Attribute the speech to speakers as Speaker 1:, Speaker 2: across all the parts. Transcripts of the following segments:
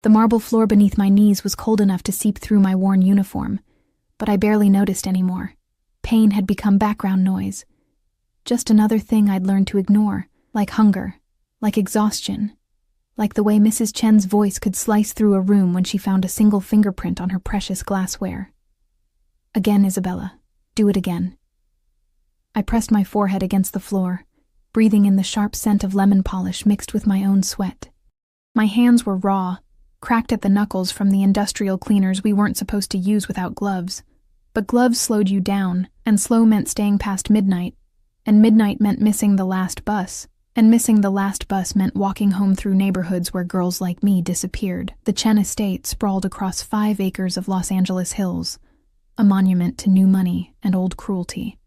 Speaker 1: The marble floor beneath my knees was cold enough to seep through my worn uniform, but I barely noticed anymore. Pain had become background noise. Just another thing I'd learned to ignore, like hunger, like exhaustion, like the way Mrs. Chen's voice could slice through a room when she found a single fingerprint on her precious glassware. Again, Isabella. Do it again. I pressed my forehead against the floor, breathing in the sharp scent of lemon polish mixed with my own sweat. My hands were raw, cracked at the knuckles from the industrial cleaners we weren't supposed to use without gloves. But gloves slowed you down, and slow meant staying past midnight, and midnight meant missing the last bus, and missing the last bus meant walking home through neighborhoods where girls like me disappeared. The Chen estate sprawled across 5 acres of Los Angeles hills, a monument to new money and old cruelty.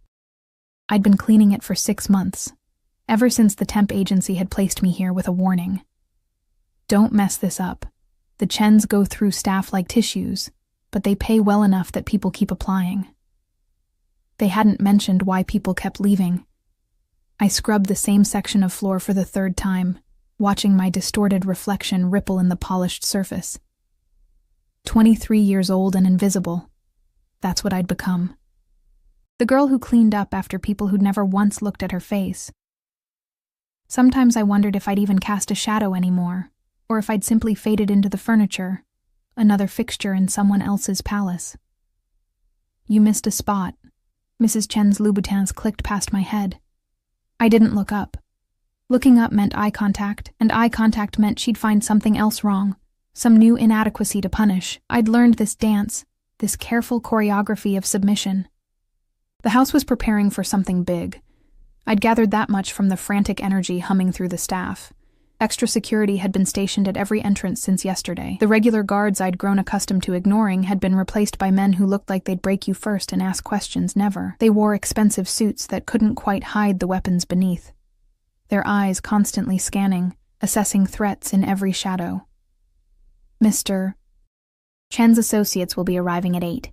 Speaker 1: I'd been cleaning it for 6 months, ever since the temp agency had placed me here with a warning. Don't mess this up. The Chens go through staff like tissues, but they pay well enough that people keep applying. They hadn't mentioned why people kept leaving. I scrubbed the same section of floor for the 3rd time, watching my distorted reflection ripple in the polished surface. 23 years old and invisible. That's what I'd become. The girl who cleaned up after people who'd never once looked at her face. Sometimes I wondered if I'd even cast a shadow anymore, or if I'd simply faded into the furniture, another fixture in someone else's palace. You missed a spot. Mrs. Chen's Louboutins clicked past my head. I didn't look up. Looking up meant eye contact, and eye contact meant she'd find something else wrong, some new inadequacy to punish. I'd learned this dance, this careful choreography of submission. The house was preparing for something big. I'd gathered that much from the frantic energy humming through the staff. Extra security had been stationed at every entrance since yesterday. The regular guards I'd grown accustomed to ignoring had been replaced by men who looked like they'd break you first and ask questions never. They wore expensive suits that couldn't quite hide the weapons beneath, their eyes constantly scanning, assessing threats in every shadow. Mr. Chen's associates will be arriving at 8,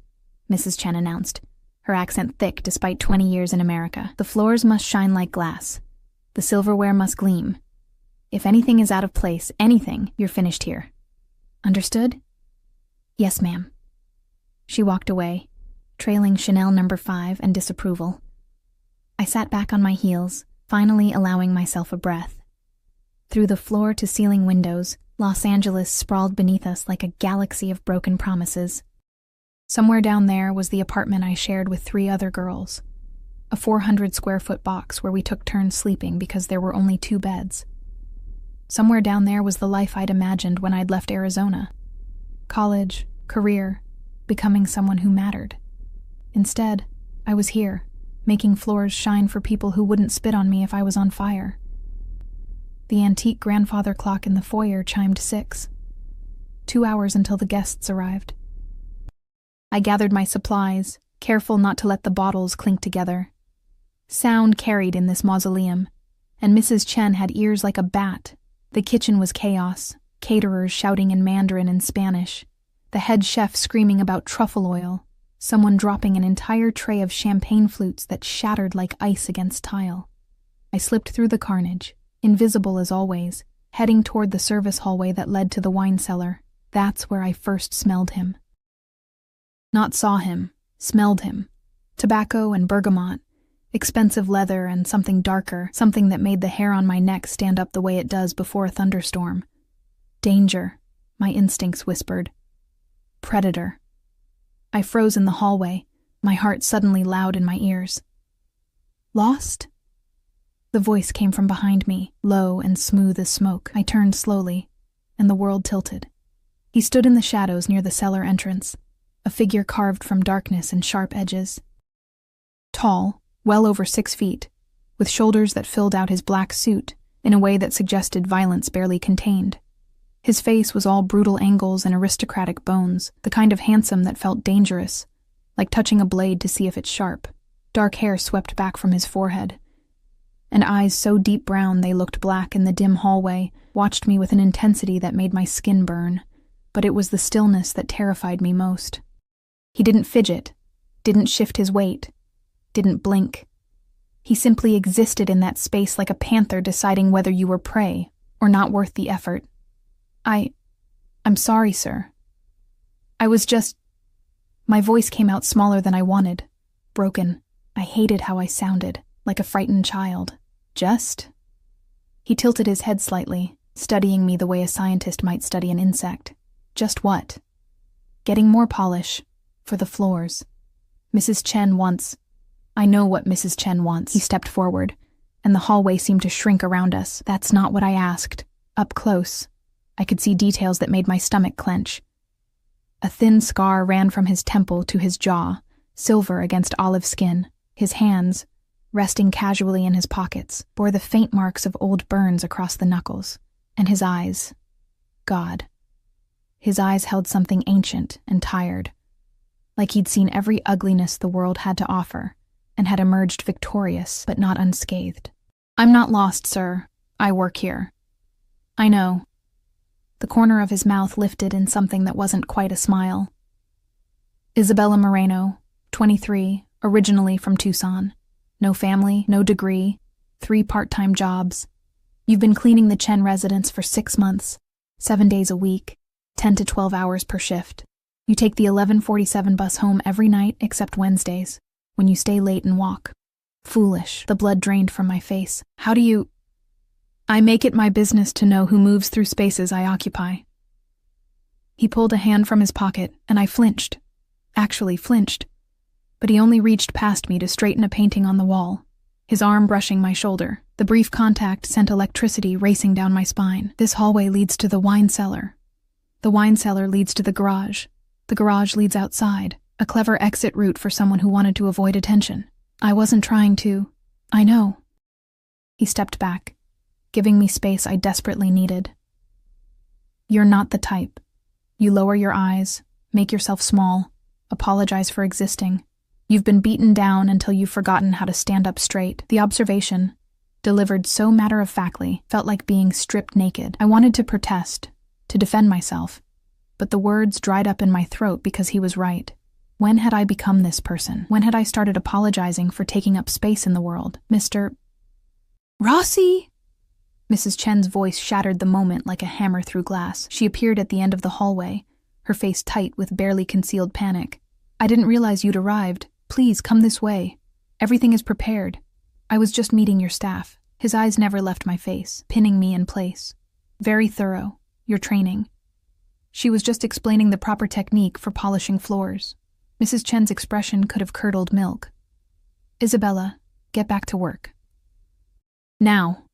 Speaker 1: Mrs. Chen announced, her accent thick despite 20 years in America. The floors must shine like glass. The silverware must gleam. If anything is out of place, anything, you're finished here. Understood? Yes, ma'am. She walked away, trailing Chanel No. 5 and disapproval. I sat back on my heels, finally allowing myself a breath. Through the floor-to-ceiling windows, Los Angeles sprawled beneath us like a galaxy of broken promises. Somewhere down there was the apartment I shared with 3 other girls, a 400-square-foot box where we took turns sleeping because there were only 2 beds. Somewhere down there was the life I'd imagined when I'd left Arizona. College, career, becoming someone who mattered. Instead, I was here, making floors shine for people who wouldn't spit on me if I was on fire. The antique grandfather clock in the foyer chimed 6. 2 hours until the guests arrived. I gathered my supplies, careful not to let the bottles clink together. Sound carried in this mausoleum, and Mrs. Chen had ears like a bat. The kitchen was chaos, caterers shouting in Mandarin and Spanish, the head chef screaming about truffle oil, someone dropping an entire tray of champagne flutes that shattered like ice against tile. I slipped through the carnage, invisible as always, heading toward the service hallway that led to the wine cellar. That's where I first smelled him. Not saw him, smelled him. Tobacco and bergamot, expensive leather and something darker, something that made the hair on my neck stand up the way it does before a thunderstorm. Danger, my instincts whispered. Predator. I froze in the hallway, my heart suddenly loud in my ears. Lost? The voice came from behind me, low and smooth as smoke. I turned slowly, and the world tilted. He stood in the shadows near the cellar entrance, a figure carved from darkness and sharp edges. Tall, well over 6 feet, with shoulders that filled out his black suit in a way that suggested violence barely contained. His face was all brutal angles and aristocratic bones, the kind of handsome that felt dangerous, like touching a blade to see if it's sharp. Dark hair swept back from his forehead, and eyes so deep brown they looked black in the dim hallway watched me with an intensity that made my skin burn, but it was the stillness that terrified me most. He didn't fidget, didn't shift his weight, didn't blink. He simply existed in that space like a panther deciding whether you were prey or not worth the effort. I'm sorry, sir. My voice came out smaller than I wanted. Broken. I hated how I sounded, like a frightened child. He tilted his head slightly, studying me the way a scientist might study an insect. Just what? Getting more polish. For the floors. Mrs. Chen wants... I know what Mrs. Chen wants. He stepped forward, and the hallway seemed to shrink around us. That's not what I asked. Up close, I could see details that made my stomach clench. A thin scar ran from his temple to his jaw, silver against olive skin. His hands, resting casually in his pockets, bore the faint marks of old burns across the knuckles. And his eyes. God. His eyes held something ancient and tired, like he'd seen every ugliness the world had to offer, and had emerged victorious but not unscathed. I'm not lost, sir. I work here. I know. The corner of his mouth lifted in something that wasn't quite a smile. Isabella Moreno, 23, originally from Tucson. No family, no degree, 3 part-time jobs. You've been cleaning the Chen residence for 6 months, 7 days a week, 10 to 12 hours per shift. You take the 11:47 bus home every night except Wednesdays, when you stay late and walk. Foolish. The blood drained from my face. How do you... I make it my business to know who moves through spaces I occupy. He pulled a hand from his pocket, and I flinched. Actually flinched. But he only reached past me to straighten a painting on the wall, his arm brushing my shoulder. The brief contact sent electricity racing down my spine. This hallway leads to the wine cellar. The wine cellar leads to the garage. The garage leads outside, a clever exit route for someone who wanted to avoid attention. I wasn't trying to. I know. He stepped back, giving me space I desperately needed. You're not the type. You lower your eyes, make yourself small, apologize for existing. You've been beaten down until you've forgotten how to stand up straight. The observation, delivered so matter-of-factly, felt like being stripped naked. I wanted to protest, to defend myself, but the words dried up in my throat because he was right. When had I become this person? When had I started apologizing for taking up space in the world? Mr. Rossi? Mrs. Chen's voice shattered the moment like a hammer through glass. She appeared at the end of the hallway, her face tight with barely concealed panic. I didn't realize you'd arrived. Please, come this way. Everything is prepared. I was just meeting your staff. His eyes never left my face, pinning me in place. Very thorough. Your training. She was just explaining the proper technique for polishing floors. Mrs. Chen's expression could have curdled milk. Isabella, get back to work. Now.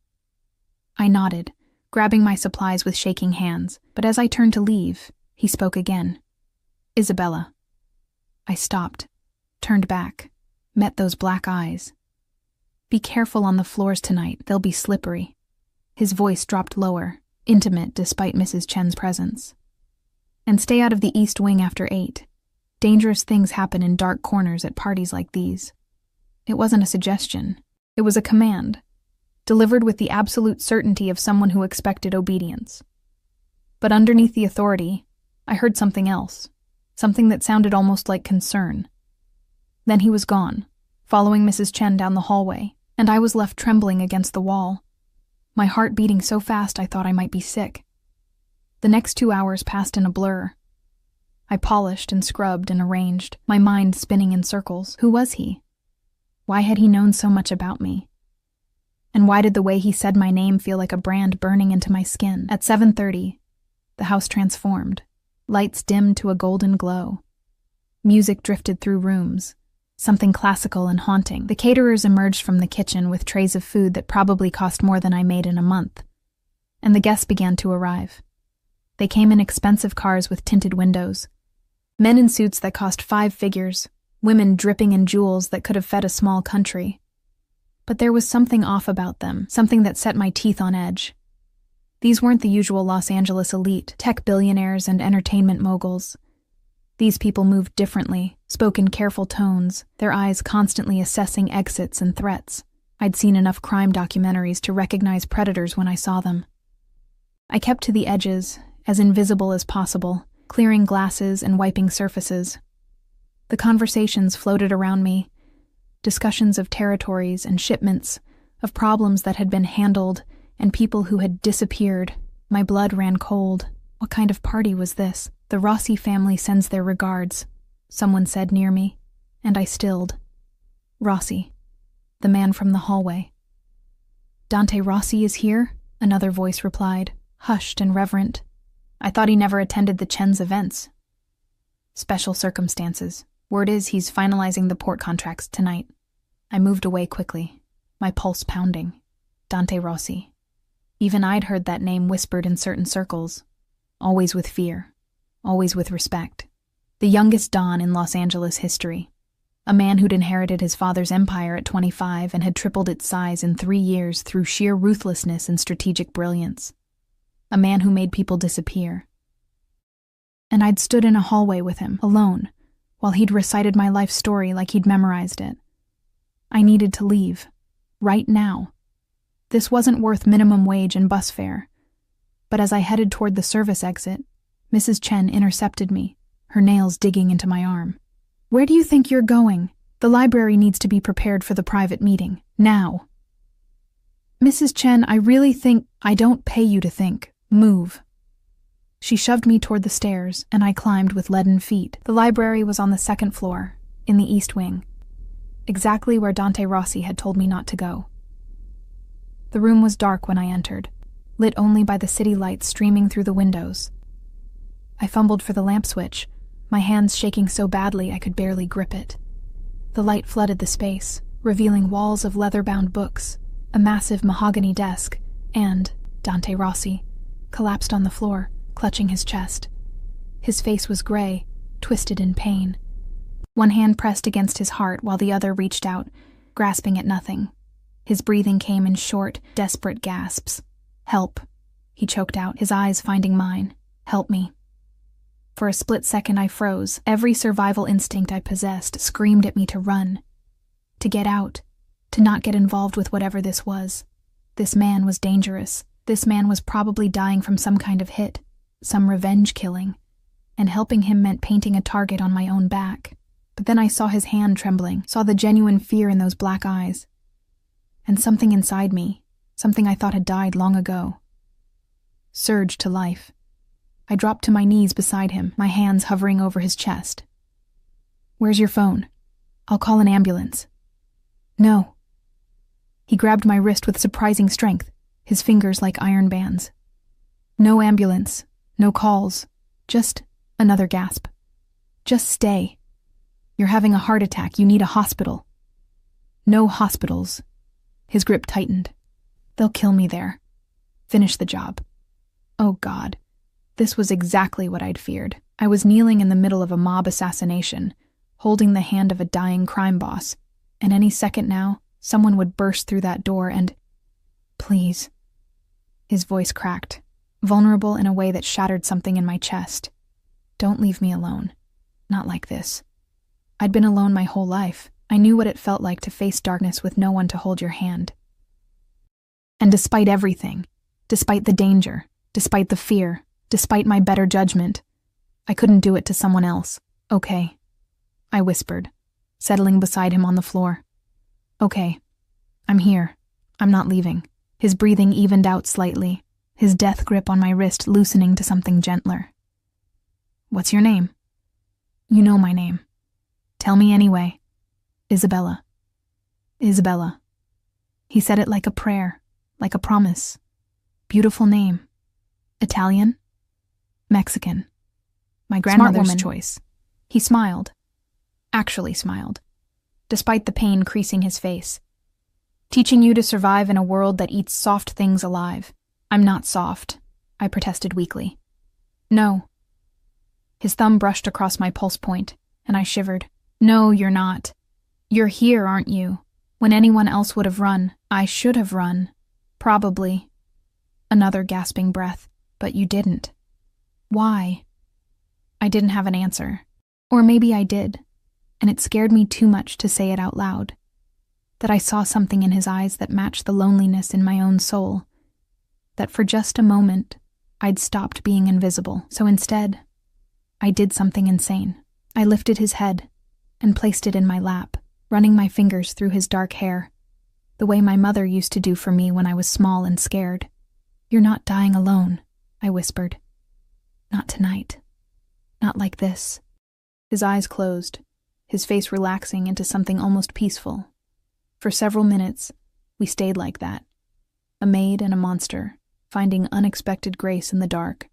Speaker 1: I nodded, grabbing my supplies with shaking hands, but as I turned to leave, he spoke again. Isabella. I stopped, turned back, met those black eyes. Be careful on the floors tonight, they'll be slippery. His voice dropped lower, intimate despite Mrs. Chen's presence. And stay out of the East Wing after 8. Dangerous things happen in dark corners at parties like these. It wasn't a suggestion, it was a command, delivered with the absolute certainty of someone who expected obedience. But underneath the authority, I heard something else, something that sounded almost like concern. Then he was gone, following Mrs. Chen down the hallway, and I was left trembling against the wall, my heart beating so fast I thought I might be sick. The next 2 hours passed in a blur. I polished and scrubbed and arranged, my mind spinning in circles. Who was he? Why had he known so much about me? And why did the way he said my name feel like a brand burning into my skin? At 7:30, the house transformed. Lights dimmed to a golden glow. Music drifted through rooms, something classical and haunting. The caterers emerged from the kitchen with trays of food that probably cost more than I made in a month. And the guests began to arrive. They came in expensive cars with tinted windows. Men in suits that cost 5 figures, women dripping in jewels that could have fed a small country. But there was something off about them, something that set my teeth on edge. These weren't the usual Los Angeles elite, tech billionaires and entertainment moguls. These people moved differently, spoke in careful tones, their eyes constantly assessing exits and threats. I'd seen enough crime documentaries to recognize predators when I saw them. I kept to the edges, as invisible as possible, clearing glasses and wiping surfaces. The conversations floated around me, discussions of territories and shipments, of problems that had been handled and people who had disappeared. My blood ran cold. What kind of party was this? The Rossi family sends their regards, someone said near me, and I stilled. Rossi, the man from the hallway. Dante Rossi is here? Another voice replied, hushed and reverent. I thought he never attended the Chen's events. Special circumstances. Word is he's finalizing the port contracts tonight. I moved away quickly, my pulse pounding. Dante Rossi. Even I'd heard that name whispered in certain circles. Always with fear. Always with respect. The youngest Don in Los Angeles history. A man who'd inherited his father's empire at 25 and had tripled its size in 3 years through sheer ruthlessness and strategic brilliance. A man who made people disappear. And I'd stood in a hallway with him, alone, while he'd recited my life story like he'd memorized it. I needed to leave. Right now. This wasn't worth minimum wage and bus fare. But as I headed toward the service exit, Mrs. Chen intercepted me, her nails digging into my arm. Where do you think you're going? The library needs to be prepared for the private meeting. Now. Mrs. Chen, I really think I don't pay you to think. Move. She shoved me toward the stairs, and I climbed with leaden feet. The library was on the 2nd floor, in the east wing. Exactly where Dante Rossi had told me not to go. The room was dark when I entered, lit only by the city lights streaming through the windows. I fumbled for the lamp switch, my hands shaking so badly I could barely grip it. The light flooded the space, revealing walls of leather-bound books, a massive mahogany desk, and Dante Rossi, collapsed on the floor, clutching his chest. His face was gray, twisted in pain. One hand pressed against his heart while the other reached out, grasping at nothing. His breathing came in short, desperate gasps. Help, he choked out, his eyes finding mine. Help me. For a split second I froze. Every survival instinct I possessed screamed at me to run. To get out. To not get involved with whatever this was. This man was dangerous. This man was probably dying from some kind of hit. Some revenge killing. And helping him meant painting a target on my own back. But then I saw his hand trembling, saw the genuine fear in those black eyes. And something inside me, something I thought had died long ago, surged to life. I dropped to my knees beside him, my hands hovering over his chest. Where's your phone? I'll call an ambulance. No. He grabbed my wrist with surprising strength, his fingers like iron bands. No ambulance, no calls, just another gasp. Just stay. You're having a heart attack, you need a hospital. No hospitals. His grip tightened. They'll kill me there. Finish the job. Oh God. This was exactly what I'd feared. I was kneeling in the middle of a mob assassination, holding the hand of a dying crime boss, and any second now, someone would burst through that door and... Please. His voice cracked, vulnerable in a way that shattered something in my chest. Don't leave me alone. Not like this. I'd been alone my whole life. I knew what it felt like to face darkness with no one to hold your hand. And despite everything, despite the danger, despite the fear, despite my better judgment, I couldn't do it to someone else. Okay, I whispered, settling beside him on the floor. Okay, I'm here. I'm not leaving. His breathing evened out slightly, his death grip on my wrist loosening to something gentler. What's your name? You know my name. Tell me anyway. Isabella. Isabella. He said it like a prayer, like a promise. Beautiful name. Italian? Mexican. My grandmother's choice. He smiled. Actually smiled. Despite the pain creasing his face. Teaching you to survive in a world that eats soft things alive. I'm not soft, I protested weakly. No. His thumb brushed across my pulse point, and I shivered. No, you're not. You're here, aren't you? When anyone else would have run, I should have run. Probably. Another gasping breath. But you didn't. Why? I didn't have an answer. Or maybe I did, and it scared me too much to say it out loud. That I saw something in his eyes that matched the loneliness in my own soul. That for just a moment, I'd stopped being invisible. So instead, I did something insane. I lifted his head and placed it in my lap, running my fingers through his dark hair, the way my mother used to do for me when I was small and scared. You're not dying alone, I whispered. Not tonight. Not like this. His eyes closed, his face relaxing into something almost peaceful. For several minutes, we stayed like that, a maid and a monster, finding unexpected grace in the dark.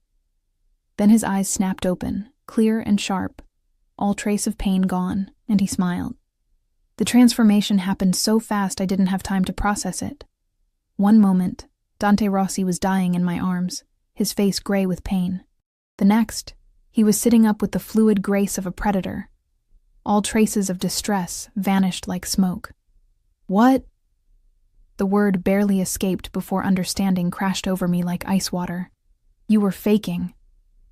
Speaker 1: Then his eyes snapped open, clear and sharp, all trace of pain gone, and he smiled. The transformation happened so fast I didn't have time to process it. One moment, Dante Rossi was dying in my arms, his face gray with pain. The next, he was sitting up with the fluid grace of a predator. All traces of distress vanished like smoke. What? The word barely escaped before understanding crashed over me like ice water. You were faking.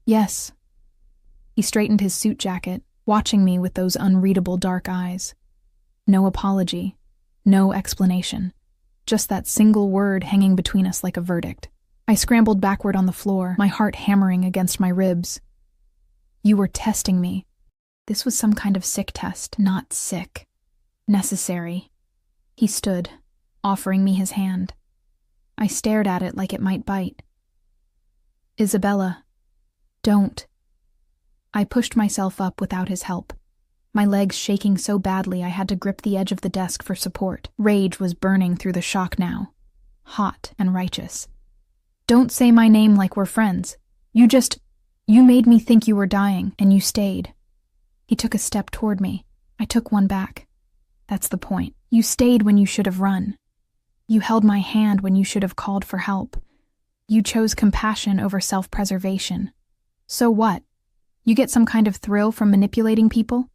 Speaker 1: Yes. He straightened his suit jacket, watching me with those unreadable dark eyes. No apology, no explanation. Just that single word hanging between us like a verdict. I scrambled backward on the floor, my heart hammering against my ribs. You were testing me. This was some kind of sick test, not sick. Necessary. He stood, offering me his hand. I stared at it like it might bite. Isabella, don't. I pushed myself up without his help, my legs shaking so badly I had to grip the edge of the desk for support. Rage was burning through the shock now, hot and righteous. Don't say my name like we're friends. You made me think you were dying, and you stayed. He took a step toward me. I took one back. That's the point. You stayed when you should have run. You held my hand when you should have called for help. You chose compassion over self-preservation. So what? You get some kind of thrill from manipulating people?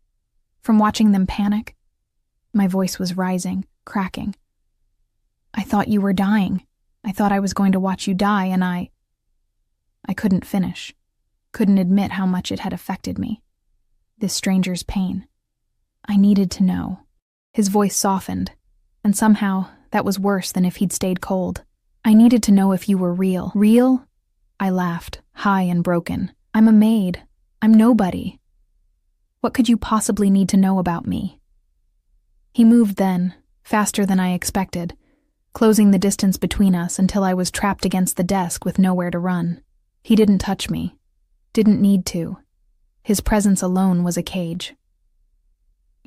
Speaker 1: From watching them panic? My voice was rising, cracking. I thought you were dying. I thought I was going to watch you die, and I couldn't finish. Couldn't admit how much it had affected me. This stranger's pain. I needed to know. His voice softened, and somehow that was worse than if he'd stayed cold. I needed to know if you were real. Real? I laughed, high and broken. I'm a maid. I'm nobody. What could you possibly need to know about me? He moved then, faster than I expected, closing the distance between us until I was trapped against the desk with nowhere to run. He didn't touch me. Didn't need to. His presence alone was a cage.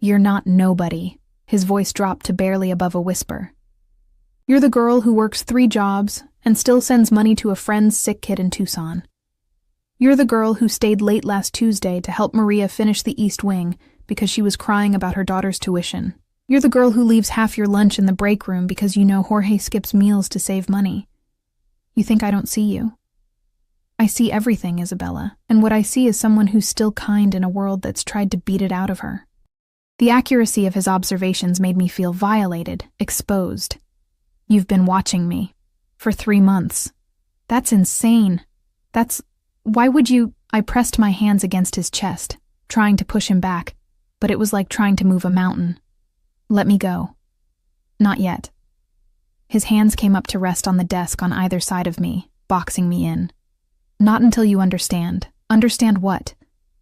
Speaker 1: You're not nobody. His voice dropped to barely above a whisper. You're the girl who works 3 jobs and still sends money to a friend's sick kid in Tucson. You're the girl who stayed late last Tuesday to help Maria finish the East Wing because she was crying about her daughter's tuition. You're the girl who leaves half your lunch in the break room because you know Jorge skips meals to save money. You think I don't see you? I see everything, Isabella, and what I see is someone who's still kind in a world that's tried to beat it out of her. The accuracy of his observations made me feel violated, exposed. You've been watching me. For 3 months. That's insane. Why would you? I pressed my hands against his chest, trying to push him back, but it was like trying to move a mountain. Let me go. Not yet. His hands came up to rest on the desk on either side of me, boxing me in. Not until you understand. Understand what?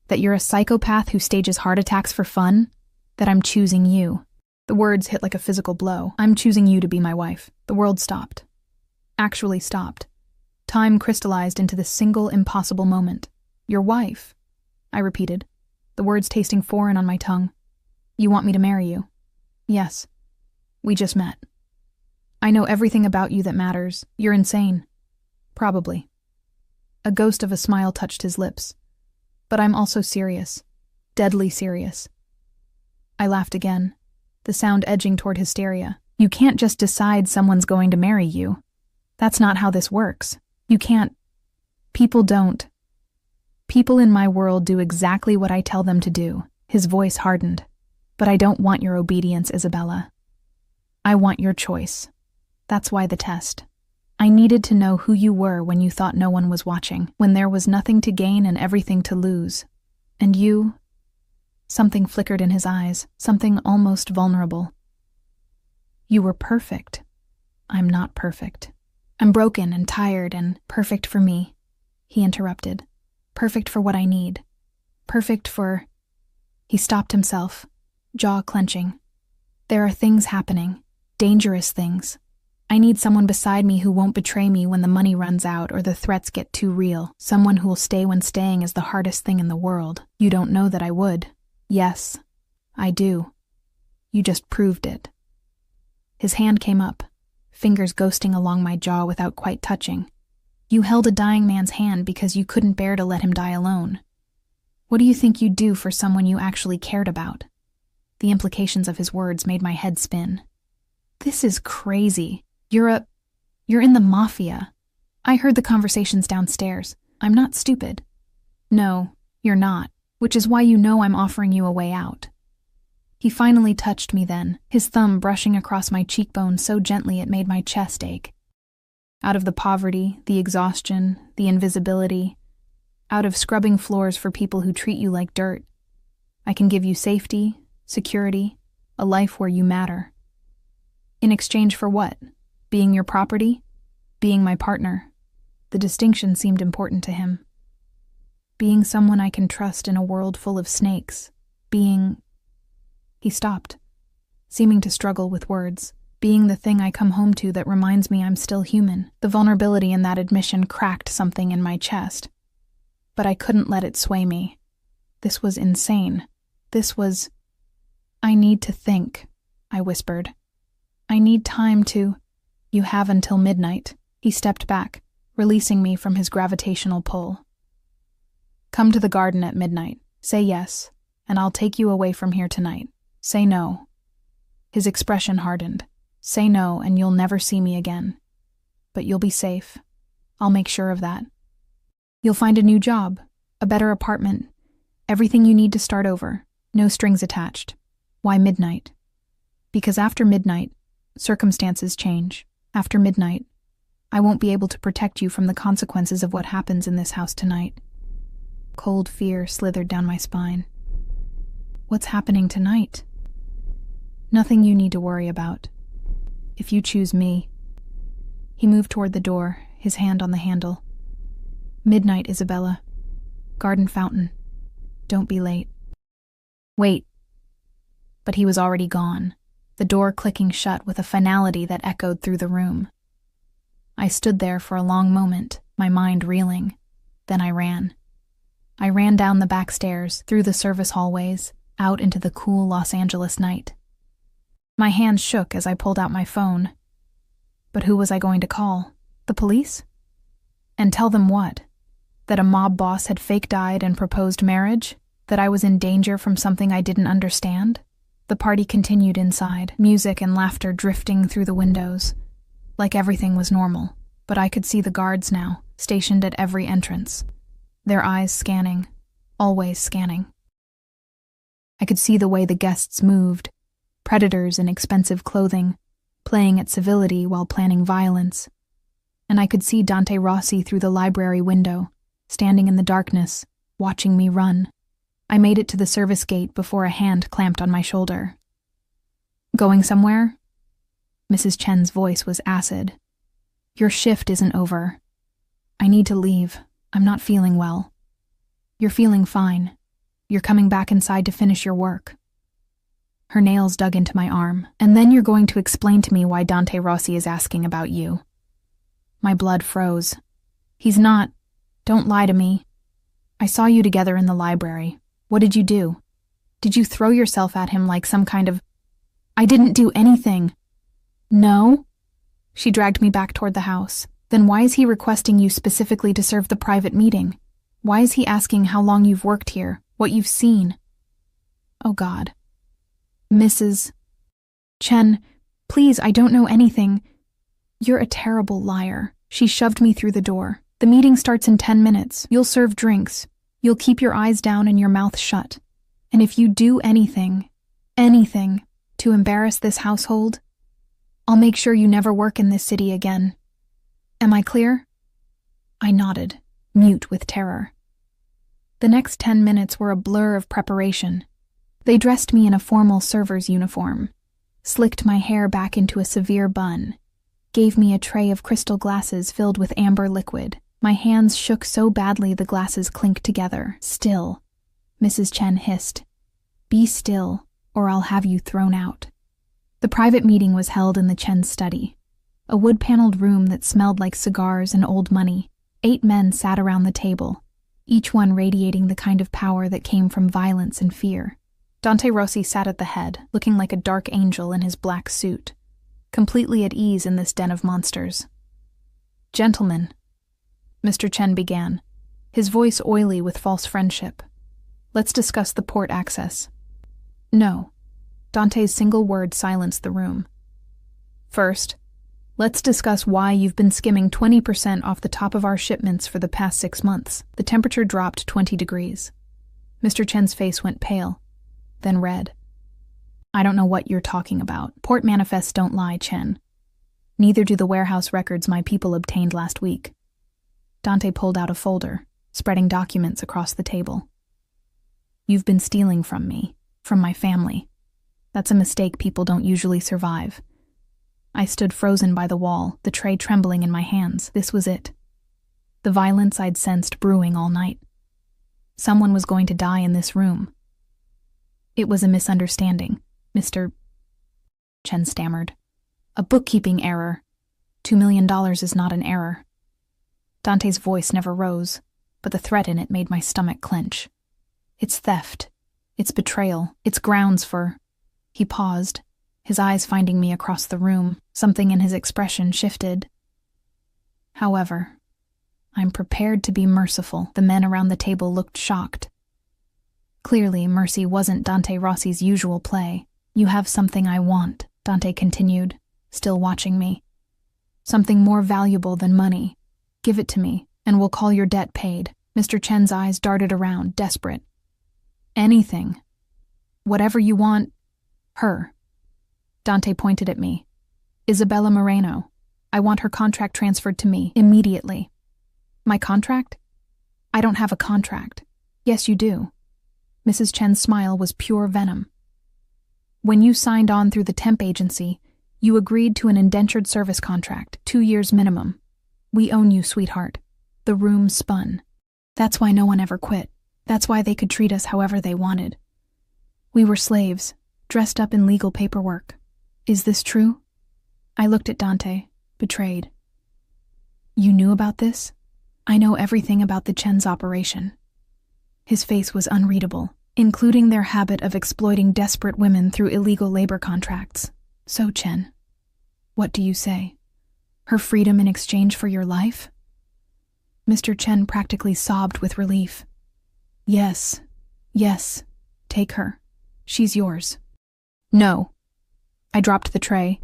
Speaker 1: That you're a psychopath who stages heart attacks for fun? That I'm choosing you. The words hit like a physical blow. I'm choosing you to be my wife. The world stopped. Actually stopped. Time crystallized into this single impossible moment. Your wife, I repeated, the words tasting foreign on my tongue. You want me to marry you? Yes. We just met. I know everything about you that matters. You're insane. Probably. A ghost of a smile touched his lips. But I'm also serious. Deadly serious. I laughed again, the sound edging toward hysteria. You can't just decide someone's going to marry you. That's not how this works. You can't. People don't. People in my world do exactly what I tell them to do. His voice hardened. But I don't want your obedience, Isabella. I want your choice. That's why the test. I needed to know who you were when you thought no one was watching, when there was nothing to gain and everything to lose. And you? Something flickered in his eyes, something almost vulnerable. You were perfect. I'm not perfect. I'm broken and tired and perfect for me, he interrupted. Perfect for what I need. Perfect for... He stopped himself, jaw clenching. There are things happening, dangerous things. I need someone beside me who won't betray me when the money runs out or the threats get too real. Someone who'll stay when staying is the hardest thing in the world. You don't know that I would. Yes, I do. You just proved it. His hand came up, fingers ghosting along my jaw without quite touching. You held a dying man's hand because you couldn't bear to let him die alone. What do you think you'd do for someone you actually cared about? The implications of his words made my head spin. This is crazy. You're in the Mafia. I heard the conversations downstairs. I'm not stupid. No, you're not, which is why you know I'm offering you a way out. He finally touched me then, his thumb brushing across my cheekbone so gently it made my chest ache. Out of the poverty, the exhaustion, the invisibility, out of scrubbing floors for people who treat you like dirt, I can give you safety, security, a life where you matter. In exchange for what? Being your property? Being my partner? The distinction seemed important to him. Being someone I can trust in a world full of snakes. Being... He stopped, seeming to struggle with words. Being the thing I come home to that reminds me I'm still human. The vulnerability in that admission cracked something in my chest. But I couldn't let it sway me. This was insane. This was... I need to think, I whispered. I need time to... You have until midnight. He stepped back, releasing me from his gravitational pull. Come to the garden at midnight. Say yes, and I'll take you away from here tonight. Say no. His expression hardened. Say no, and you'll never see me again. But you'll be safe. I'll make sure of that. You'll find a new job, a better apartment, everything you need to start over, no strings attached. Why midnight? Because after midnight, circumstances change. After midnight, I won't be able to protect you from the consequences of what happens in this house tonight. Cold fear slithered down my spine. What's happening tonight? Nothing you need to worry about. If you choose me. He moved toward the door, his hand on the handle. Midnight, Isabella. Garden fountain. Don't be late. Wait. But he was already gone, the door clicking shut with a finality that echoed through the room. I stood there for a long moment, my mind reeling. Then I ran. I ran down the back stairs, through the service hallways, out into the cool Los Angeles night. My hands shook as I pulled out my phone. But who was I going to call? The police? And tell them what? That a mob boss had fake died and proposed marriage? That I was in danger from something I didn't understand? The party continued inside, music and laughter drifting through the windows. Like everything was normal, but I could see the guards now, stationed at every entrance. Their eyes scanning, always scanning. I could see the way the guests moved, predators in expensive clothing, playing at civility while planning violence. And I could see Dante Rossi through the library window, standing in the darkness, watching me run. I made it to the service gate before a hand clamped on my shoulder. Going somewhere? Mrs. Chen's voice was acid. Your shift isn't over. I need to leave. I'm not feeling well. You're feeling fine. You're coming back inside to finish your work. Her nails dug into my arm. And then you're going to explain to me why Dante Rossi is asking about you. My blood froze. He's not. Don't lie to me. I saw you together in the library. What did you do? Did you throw yourself at him like some kind of... I didn't do anything. No? She dragged me back toward the house. Then why is he requesting you specifically to serve the private meeting? Why is he asking how long you've worked here, what you've seen? Oh God. Mrs. Chen, please, I don't know anything. You're a terrible liar. She shoved me through the door. The meeting starts in 10 minutes. You'll serve drinks. You'll keep your eyes down and your mouth shut. And if you do anything to embarrass this household, I'll make sure you never work in this city again. Am I clear? I nodded, mute with terror. The next 10 minutes were a blur of preparation. They dressed me in a formal server's uniform, slicked my hair back into a severe bun, gave me a tray of crystal glasses filled with amber liquid. My hands shook so badly the glasses clinked together. Still, Mrs. Chen hissed. Be still, or I'll have you thrown out. The private meeting was held in the Chen's study. A wood-paneled room that smelled like cigars and old money. 8 men sat around the table, each one radiating the kind of power that came from violence and fear. Dante Rossi sat at the head, looking like a dark angel in his black suit, completely at ease in this den of monsters. "Gentlemen," Mr. Chen began, his voice oily with false friendship. "Let's discuss the port access." "No." Dante's single word silenced the room. "First, let's discuss why you've been skimming 20% off the top of our shipments for the past 6 months. The temperature dropped 20 degrees. Mr. Chen's face went pale, then red. "I don't know what you're talking about. Port manifests don't lie, Chen. Neither do the warehouse records my people obtained last week." Dante pulled out a folder, spreading documents across the table. "You've been stealing from me, from my family. That's a mistake people don't usually survive." I stood frozen by the wall, the tray trembling in my hands. This was it. The violence I'd sensed brewing all night. Someone was going to die in this room. "It was a misunderstanding, Mr. Chen stammered. "A bookkeeping error. $2 million is not an error." Dante's voice never rose, but the threat in it made my stomach clench. "It's theft. It's betrayal. It's grounds for—" He paused, his eyes finding me across the room. Something in his expression shifted. "However, I'm prepared to be merciful." The men around the table looked shocked. Clearly, mercy wasn't Dante Rossi's usual play. "You have something I want," Dante continued, still watching me. "Something more valuable than money. Give it to me, and we'll call your debt paid." Mr. Chen's eyes darted around, desperate. "Anything. Whatever you want. Her." Dante pointed at me. "Isabella Moreno. I want her contract transferred to me, immediately." "My contract? I don't have a contract." "Yes, you do." Mrs. Chen's smile was pure venom. "When you signed on through the temp agency, you agreed to an indentured service contract, 2 years minimum. We own you, sweetheart." The room spun. "That's why no one ever quit. That's why they could treat us however they wanted. We were slaves, dressed up in legal paperwork. Is this true?" I looked at Dante, betrayed. "You knew about this?" "I know everything about the Chen's operation." His face was unreadable, including their habit of exploiting desperate women through illegal labor contracts. "So, Chen, what do you say? Her freedom in exchange for your life?" Mr. Chen practically sobbed with relief. Yes, take her. She's yours." "No." I dropped the tray,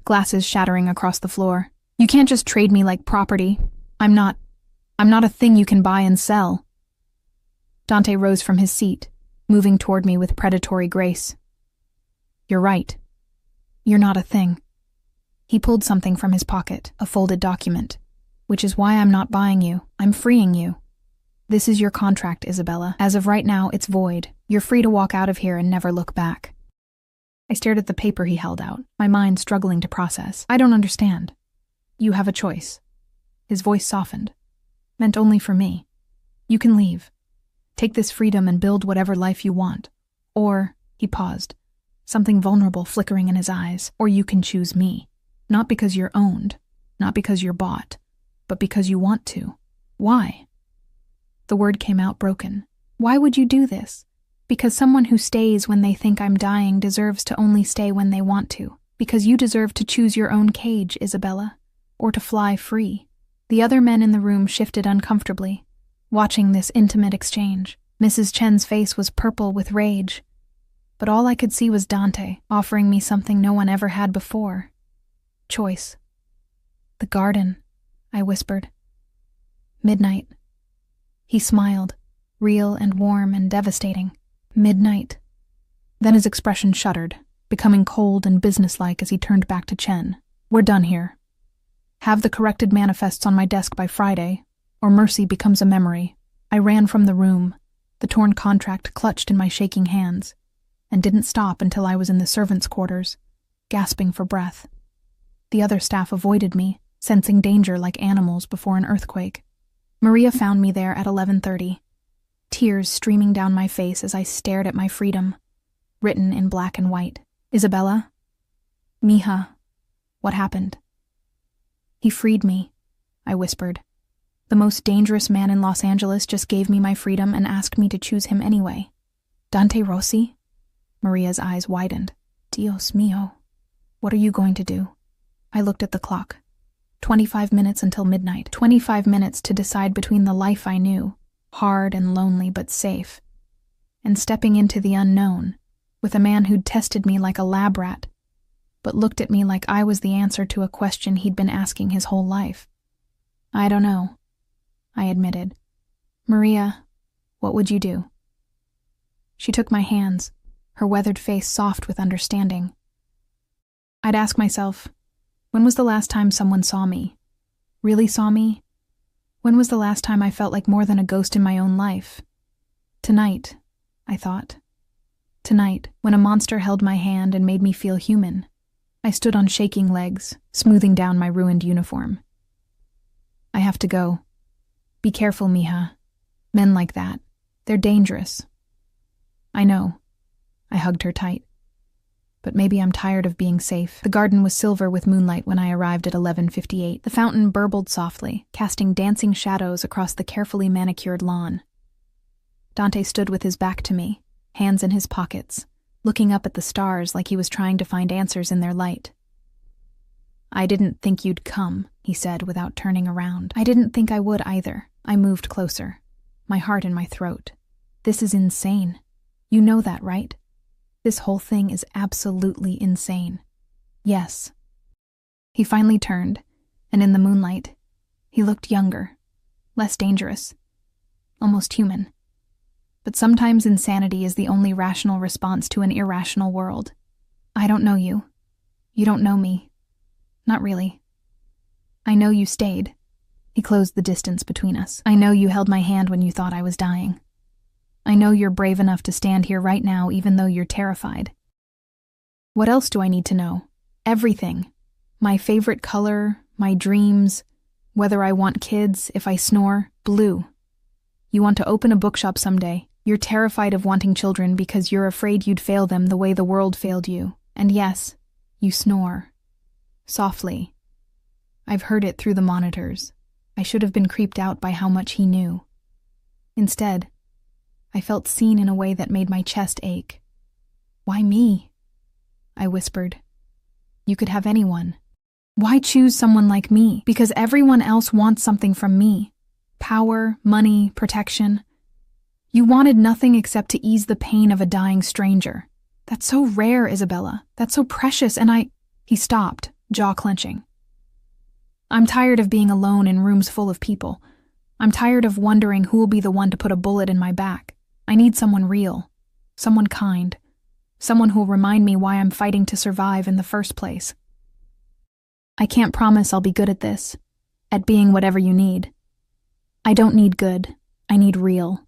Speaker 1: glasses shattering across the floor. "You can't just trade me like property. I'm not a thing you can buy and sell." Dante rose from his seat, moving toward me with predatory grace. "You're right. You're not a thing." He pulled something from his pocket, a folded document. "Which is why I'm not buying you. I'm freeing you. This is your contract, Isabella. As of right now, it's void. You're free to walk out of here and never look back." I stared at the paper he held out, my mind struggling to process. "I don't understand." "You have a choice." His voice softened. "Meant only for me. You can leave. Take this freedom and build whatever life you want. Or," he paused, something vulnerable flickering in his eyes, "or you can choose me. Not because you're owned, not because you're bought, but because you want to. Why?" The word came out broken. "Why would you do this? Because someone who stays when they think I'm dying deserves to only stay when they want to. Because you deserve to choose your own cage, Isabella, or to fly free." The other men in the room shifted uncomfortably, watching this intimate exchange. Mrs. Chen's face was purple with rage, but all I could see was Dante offering me something no one ever had before. Choice. "The garden," I whispered. "Midnight." He smiled, real and warm and devastating. "Midnight." Then his expression shuddered, becoming cold and businesslike as he turned back to Chen. "We're done here. Have the corrected manifests on my desk by Friday, or mercy becomes a memory." I ran from the room, the torn contract clutched in my shaking hands, and didn't stop until I was in the servants' quarters, gasping for breath. The other staff avoided me, sensing danger like animals before an earthquake. Maria found me there at 11:30, tears streaming down my face as I stared at my freedom, written in black and white. "Isabella? Mija, what happened?" He freed me, I whispered. The most dangerous man in Los Angeles just gave me my freedom and asked me to choose him anyway. Dante Rossi? Maria's eyes widened. Dios mío. What are you going to do? I looked at the clock. 25 minutes until midnight. 25 minutes to decide between the life I knew, hard and lonely but safe, and stepping into the unknown, with a man who'd tested me like a lab rat, but looked at me like I was the answer to a question he'd been asking his whole life. I don't know, I admitted. Maria, what would you do? She took my hands, her weathered face soft with understanding. I'd ask myself, when was the last time someone saw me? Really saw me? When was the last time I felt like more than a ghost in my own life? Tonight, I thought. Tonight, when a monster held my hand and made me feel human. I stood on shaking legs, smoothing down my ruined uniform. I have to go. Be careful, mija. Men like that, they're dangerous. I know. I hugged her tight. But maybe I'm tired of being safe. The garden was silver with moonlight when I arrived at 11:58. The fountain burbled softly, casting dancing shadows across the carefully manicured lawn. Dante stood with his back to me, hands in his pockets, looking up at the stars like he was trying to find answers in their light. I didn't think you'd come, he said without turning around. I didn't think I would either. I moved closer, my heart in my throat. This is insane. You know that, right? This whole thing is absolutely insane. Yes. He finally turned, and in the moonlight, he looked younger, less dangerous, almost human. But sometimes insanity is the only rational response to an irrational world. I don't know you. You don't know me. Not really. I know you stayed. He closed the distance between us. I know you held my hand when you thought I was dying. I know you're brave enough to stand here right now even though you're terrified. What else do I need to know? Everything. My favorite color, my dreams, whether I want kids, if I snore, blue. You want to open a bookshop someday. You're terrified of wanting children because you're afraid you'd fail them the way the world failed you. And yes, you snore. Softly. I've heard it through the monitors. I should have been creeped out by how much he knew. Instead, I felt seen in a way that made my chest ache. Why me? I whispered. You could have anyone. Why choose someone like me? Because everyone else wants something from me. Power, money, protection. You wanted nothing except to ease the pain of a dying stranger. That's so rare, Isabella. That's so precious, and He stopped, jaw clenching. I'm tired of being alone in rooms full of people. I'm tired of wondering who will be the one to put a bullet in my back. I need someone real, someone kind, someone who'll remind me why I'm fighting to survive in the first place. I can't promise I'll be good at this, at being whatever you need. I don't need good, I need real.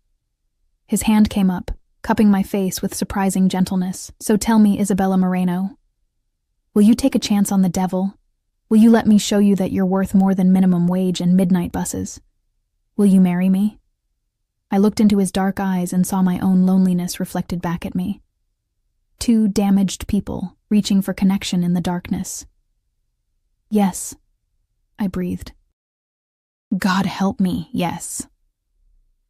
Speaker 1: His hand came up, cupping my face with surprising gentleness. So tell me, Isabella Moreno, will you take a chance on the devil? Will you let me show you that you're worth more than minimum wage and midnight buses? Will you marry me? I looked into his dark eyes and saw my own loneliness reflected back at me. Two damaged people reaching for connection in the darkness. Yes, I breathed. God help me, yes.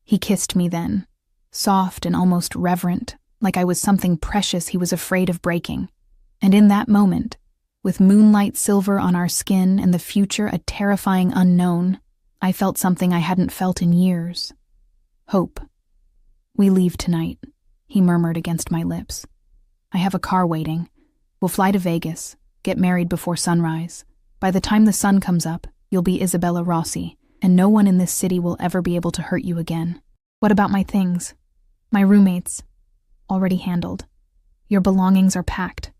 Speaker 1: He kissed me then, soft and almost reverent, like I was something precious he was afraid of breaking. And in that moment, with moonlight silver on our skin and the future a terrifying unknown, I felt something I hadn't felt in years. Hope. We leave tonight, he murmured against my lips. I have a car waiting. We'll fly to Vegas, get married before sunrise. By the time the sun comes up, you'll be Isabella Rossi, and no one in this city will ever be able to hurt you again. What about my things? My roommates. Already handled. Your belongings are packed.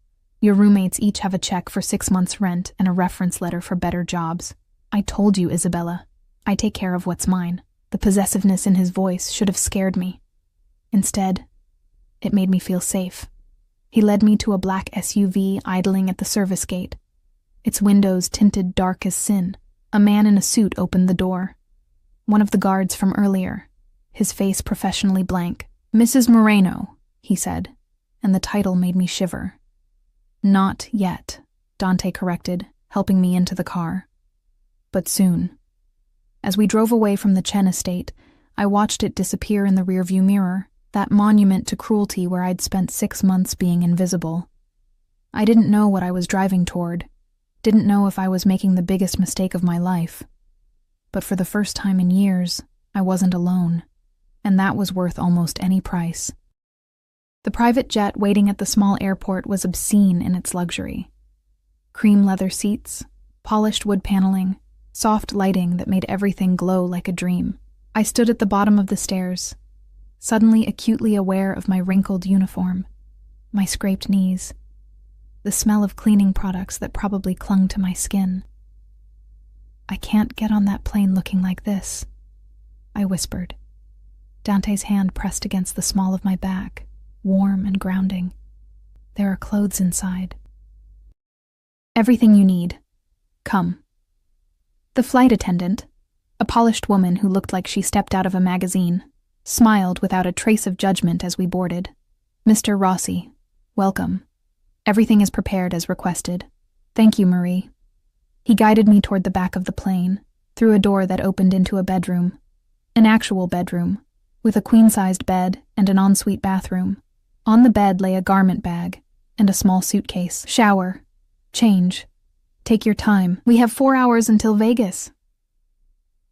Speaker 1: Your roommates each have a check for 6 months' rent and a reference letter for better jobs. I told you, Isabella. I take care of what's mine. The possessiveness in his voice should have scared me. Instead, it made me feel safe. He led me to a black SUV idling at the service gate. Its windows tinted dark as sin. A man in a suit opened the door. One of the guards from earlier, his face professionally blank. Mrs. Moreno, he said, and the title made me shiver. Not yet, Dante corrected, helping me into the car. But soon. As we drove away from the Chen estate, I watched it disappear in the rearview mirror, that monument to cruelty where I'd spent 6 months being invisible. I didn't know what I was driving toward, didn't know if I was making the biggest mistake of my life. But for the first time in years, I wasn't alone, and that was worth almost any price. The private jet waiting at the small airport was obscene in its luxury. Cream leather seats, polished wood paneling, soft lighting that made everything glow like a dream. I stood at the bottom of the stairs, suddenly acutely aware of my wrinkled uniform, my scraped knees, the smell of cleaning products that probably clung to my skin. "I can't get on that plane looking like this," I whispered. Dante's hand pressed against the small of my back, warm and grounding. "There are clothes inside." "Everything you need. Come." The flight attendant, a polished woman who looked like she stepped out of a magazine, smiled without a trace of judgment as we boarded. "Mr. Rossi, welcome. Everything is prepared as requested. Thank you, Marie." He guided me toward the back of the plane, through a door that opened into a bedroom. An actual bedroom, with a queen-sized bed and an ensuite bathroom. On the bed lay a garment bag and a small suitcase. "Shower. Change. Take your time. We have 4 hours until Vegas."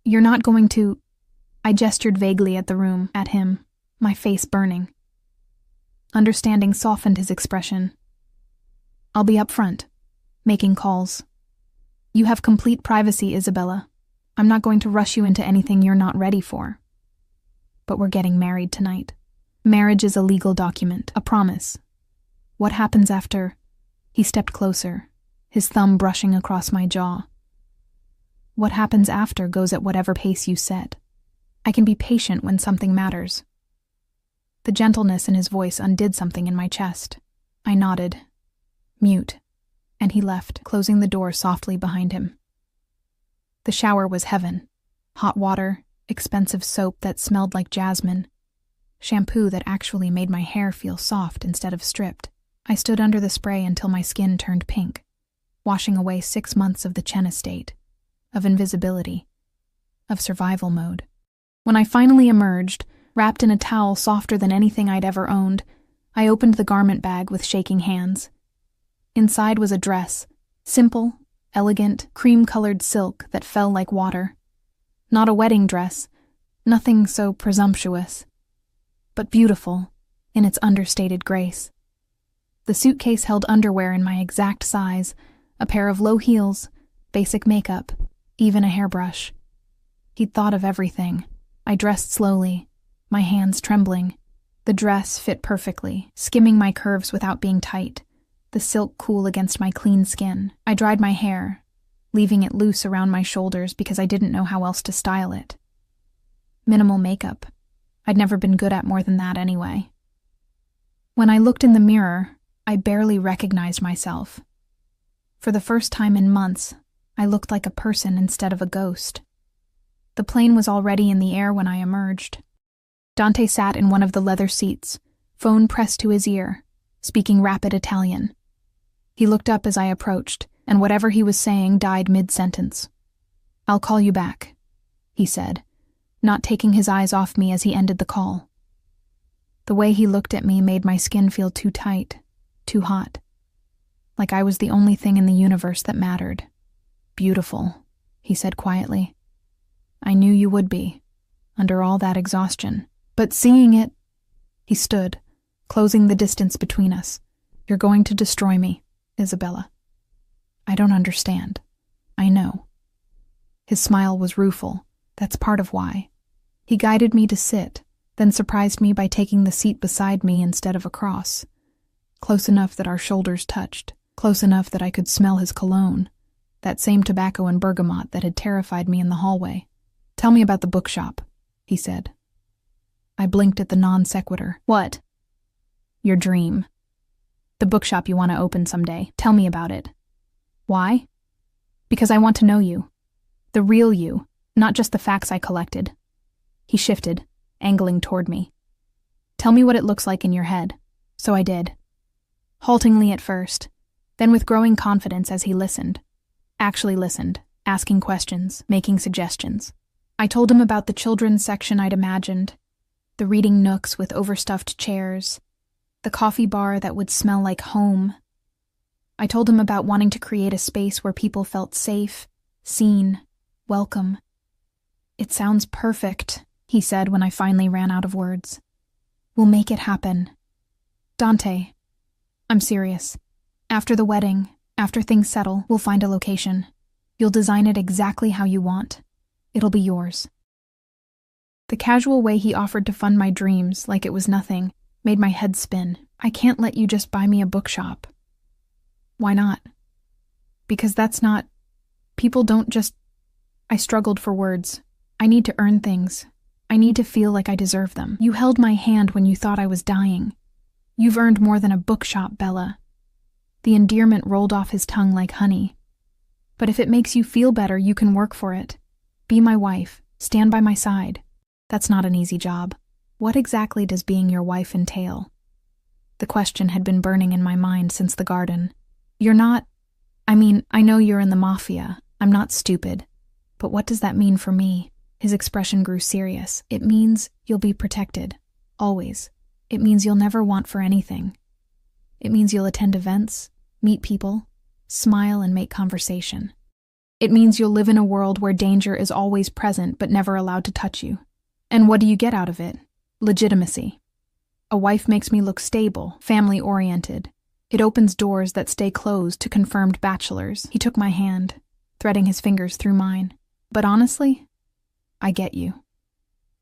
Speaker 1: "You're not going to—" I gestured vaguely at the room, at him, my face burning. Understanding softened his expression. "I'll be up front, making calls. You have complete privacy, Isabella. I'm not going to rush you into anything you're not ready for. But we're getting married tonight. Marriage is a legal document, a promise. What happens after—" He stepped closer, his thumb brushing across my jaw. "What happens after goes at whatever pace you set. I can be patient when something matters." The gentleness in his voice undid something in my chest. I nodded, mute, and he left, closing the door softly behind him. The shower was heaven. Hot water, expensive soap that smelled like jasmine, shampoo that actually made my hair feel soft instead of stripped. I stood under the spray until my skin turned pink, washing away 6 months of the Chen estate, of invisibility, of survival mode. When I finally emerged, wrapped in a towel softer than anything I'd ever owned, I opened the garment bag with shaking hands. Inside was a dress, simple, elegant, cream-colored silk that fell like water. Not a wedding dress, nothing so presumptuous, but beautiful in its understated grace. The suitcase held underwear in my exact size, a pair of low heels, basic makeup, even a hairbrush. He'd thought of everything. I dressed slowly, my hands trembling. The dress fit perfectly, skimming my curves without being tight, the silk cool against my clean skin. I dried my hair, leaving it loose around my shoulders because I didn't know how else to style it. Minimal makeup. I'd never been good at more than that anyway. When I looked in the mirror, I barely recognized myself. For the first time in months, I looked like a person instead of a ghost. The plane was already in the air when I emerged. Dante sat in one of the leather seats, phone pressed to his ear, speaking rapid Italian. He looked up as I approached, and whatever he was saying died mid-sentence. "I'll call you back," he said, not taking his eyes off me as he ended the call. The way he looked at me made my skin feel too tight, too hot. Like I was the only thing in the universe that mattered. "Beautiful," he said quietly. "I knew you would be, under all that exhaustion. But seeing it—" He stood, closing the distance between us. "You're going to destroy me, Isabella. I don't understand. I know." His smile was rueful. That's part of why. He guided me to sit, then surprised me by taking the seat beside me instead of across. Close enough that our shoulders touched, close enough that I could smell his cologne, that same tobacco and bergamot that had terrified me in the hallway. "Tell me about the bookshop," he said. I blinked at the non-sequitur. "What?" "Your dream. The bookshop you want to open someday. Tell me about it." "Why?" "Because I want to know you. The real you, not just the facts I collected." He shifted, angling toward me. "Tell me what it looks like in your head." So I did. Haltingly at first, then with growing confidence as he listened. Actually listened, asking questions, making suggestions. I told him about the children's section I'd imagined, the reading nooks with overstuffed chairs, the coffee bar that would smell like home. I told him about wanting to create a space where people felt safe, seen, welcome. "It sounds perfect," he said when I finally ran out of words. "We'll make it happen. Dante, I'm serious. After the wedding, after things settle, we'll find a location. You'll design it exactly how you want. It'll be yours." The casual way he offered to fund my dreams, like it was nothing, made my head spin. "I can't let you just buy me a bookshop." "Why not?" "Because that's not... People don't just..." I struggled for words. "I need to earn things. I need to feel like I deserve them. You held my hand when you thought I was dying. You've earned more than a bookshop, Bella." The endearment rolled off his tongue like honey. "But if it makes you feel better, you can work for it. Be my wife. Stand by my side. That's not an easy job. What exactly does being your wife entail?" The question had been burning in my mind since the garden. "You're not... I mean, I know you're in the Mafia. I'm not stupid. But what does that mean for me?" His expression grew serious. "It means you'll be protected. Always. It means you'll never want for anything. It means you'll attend events, meet people, smile and make conversation. It means you'll live in a world where danger is always present but never allowed to touch you. And what do you get out of it? Legitimacy. A wife makes me look stable, family-oriented. It opens doors that stay closed to confirmed bachelors." He took my hand, threading his fingers through mine. "But honestly, I get you.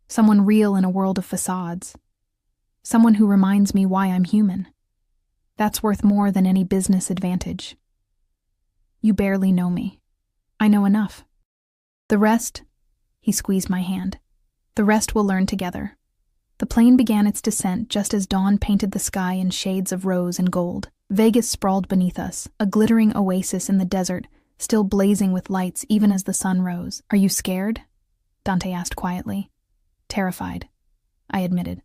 Speaker 1: Someone real in a world of facades. Someone who reminds me why I'm human. That's worth more than any business advantage. You barely know me. I know enough. The rest," he squeezed my hand, "the rest we'll learn together." The plane began its descent just as dawn painted the sky in shades of rose and gold. Vegas sprawled beneath us, a glittering oasis in the desert, still blazing with lights even as the sun rose. "Are you scared?" Dante asked quietly. "Terrified," I admitted.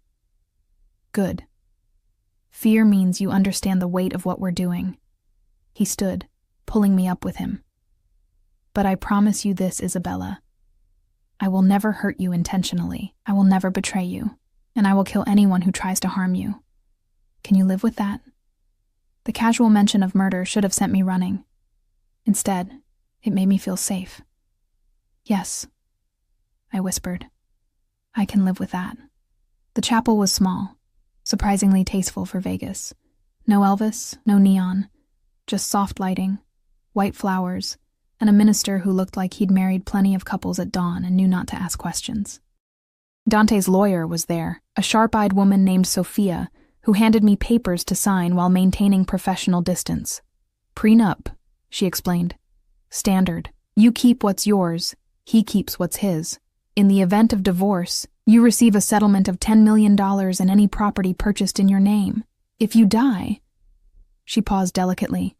Speaker 1: "Good. Fear means you understand the weight of what we're doing." He stood, pulling me up with him. "But I promise you this, Isabella. I will never hurt you intentionally. I will never betray you. And I will kill anyone who tries to harm you. Can you live with that?" The casual mention of murder should have sent me running. Instead, it made me feel safe. "Yes," I whispered. "I can live with that." The chapel was small, surprisingly tasteful for Vegas. No Elvis, no neon, just soft lighting, white flowers, and a minister who looked like he'd married plenty of couples at dawn and knew not to ask questions. Dante's lawyer was there, a sharp-eyed woman named Sophia, who handed me papers to sign while maintaining professional distance. "Prenup," she explained. "Standard. You keep what's yours, he keeps what's his. In the event of divorce, you receive a settlement of $10 million and any property purchased in your name. If you die..." She paused delicately.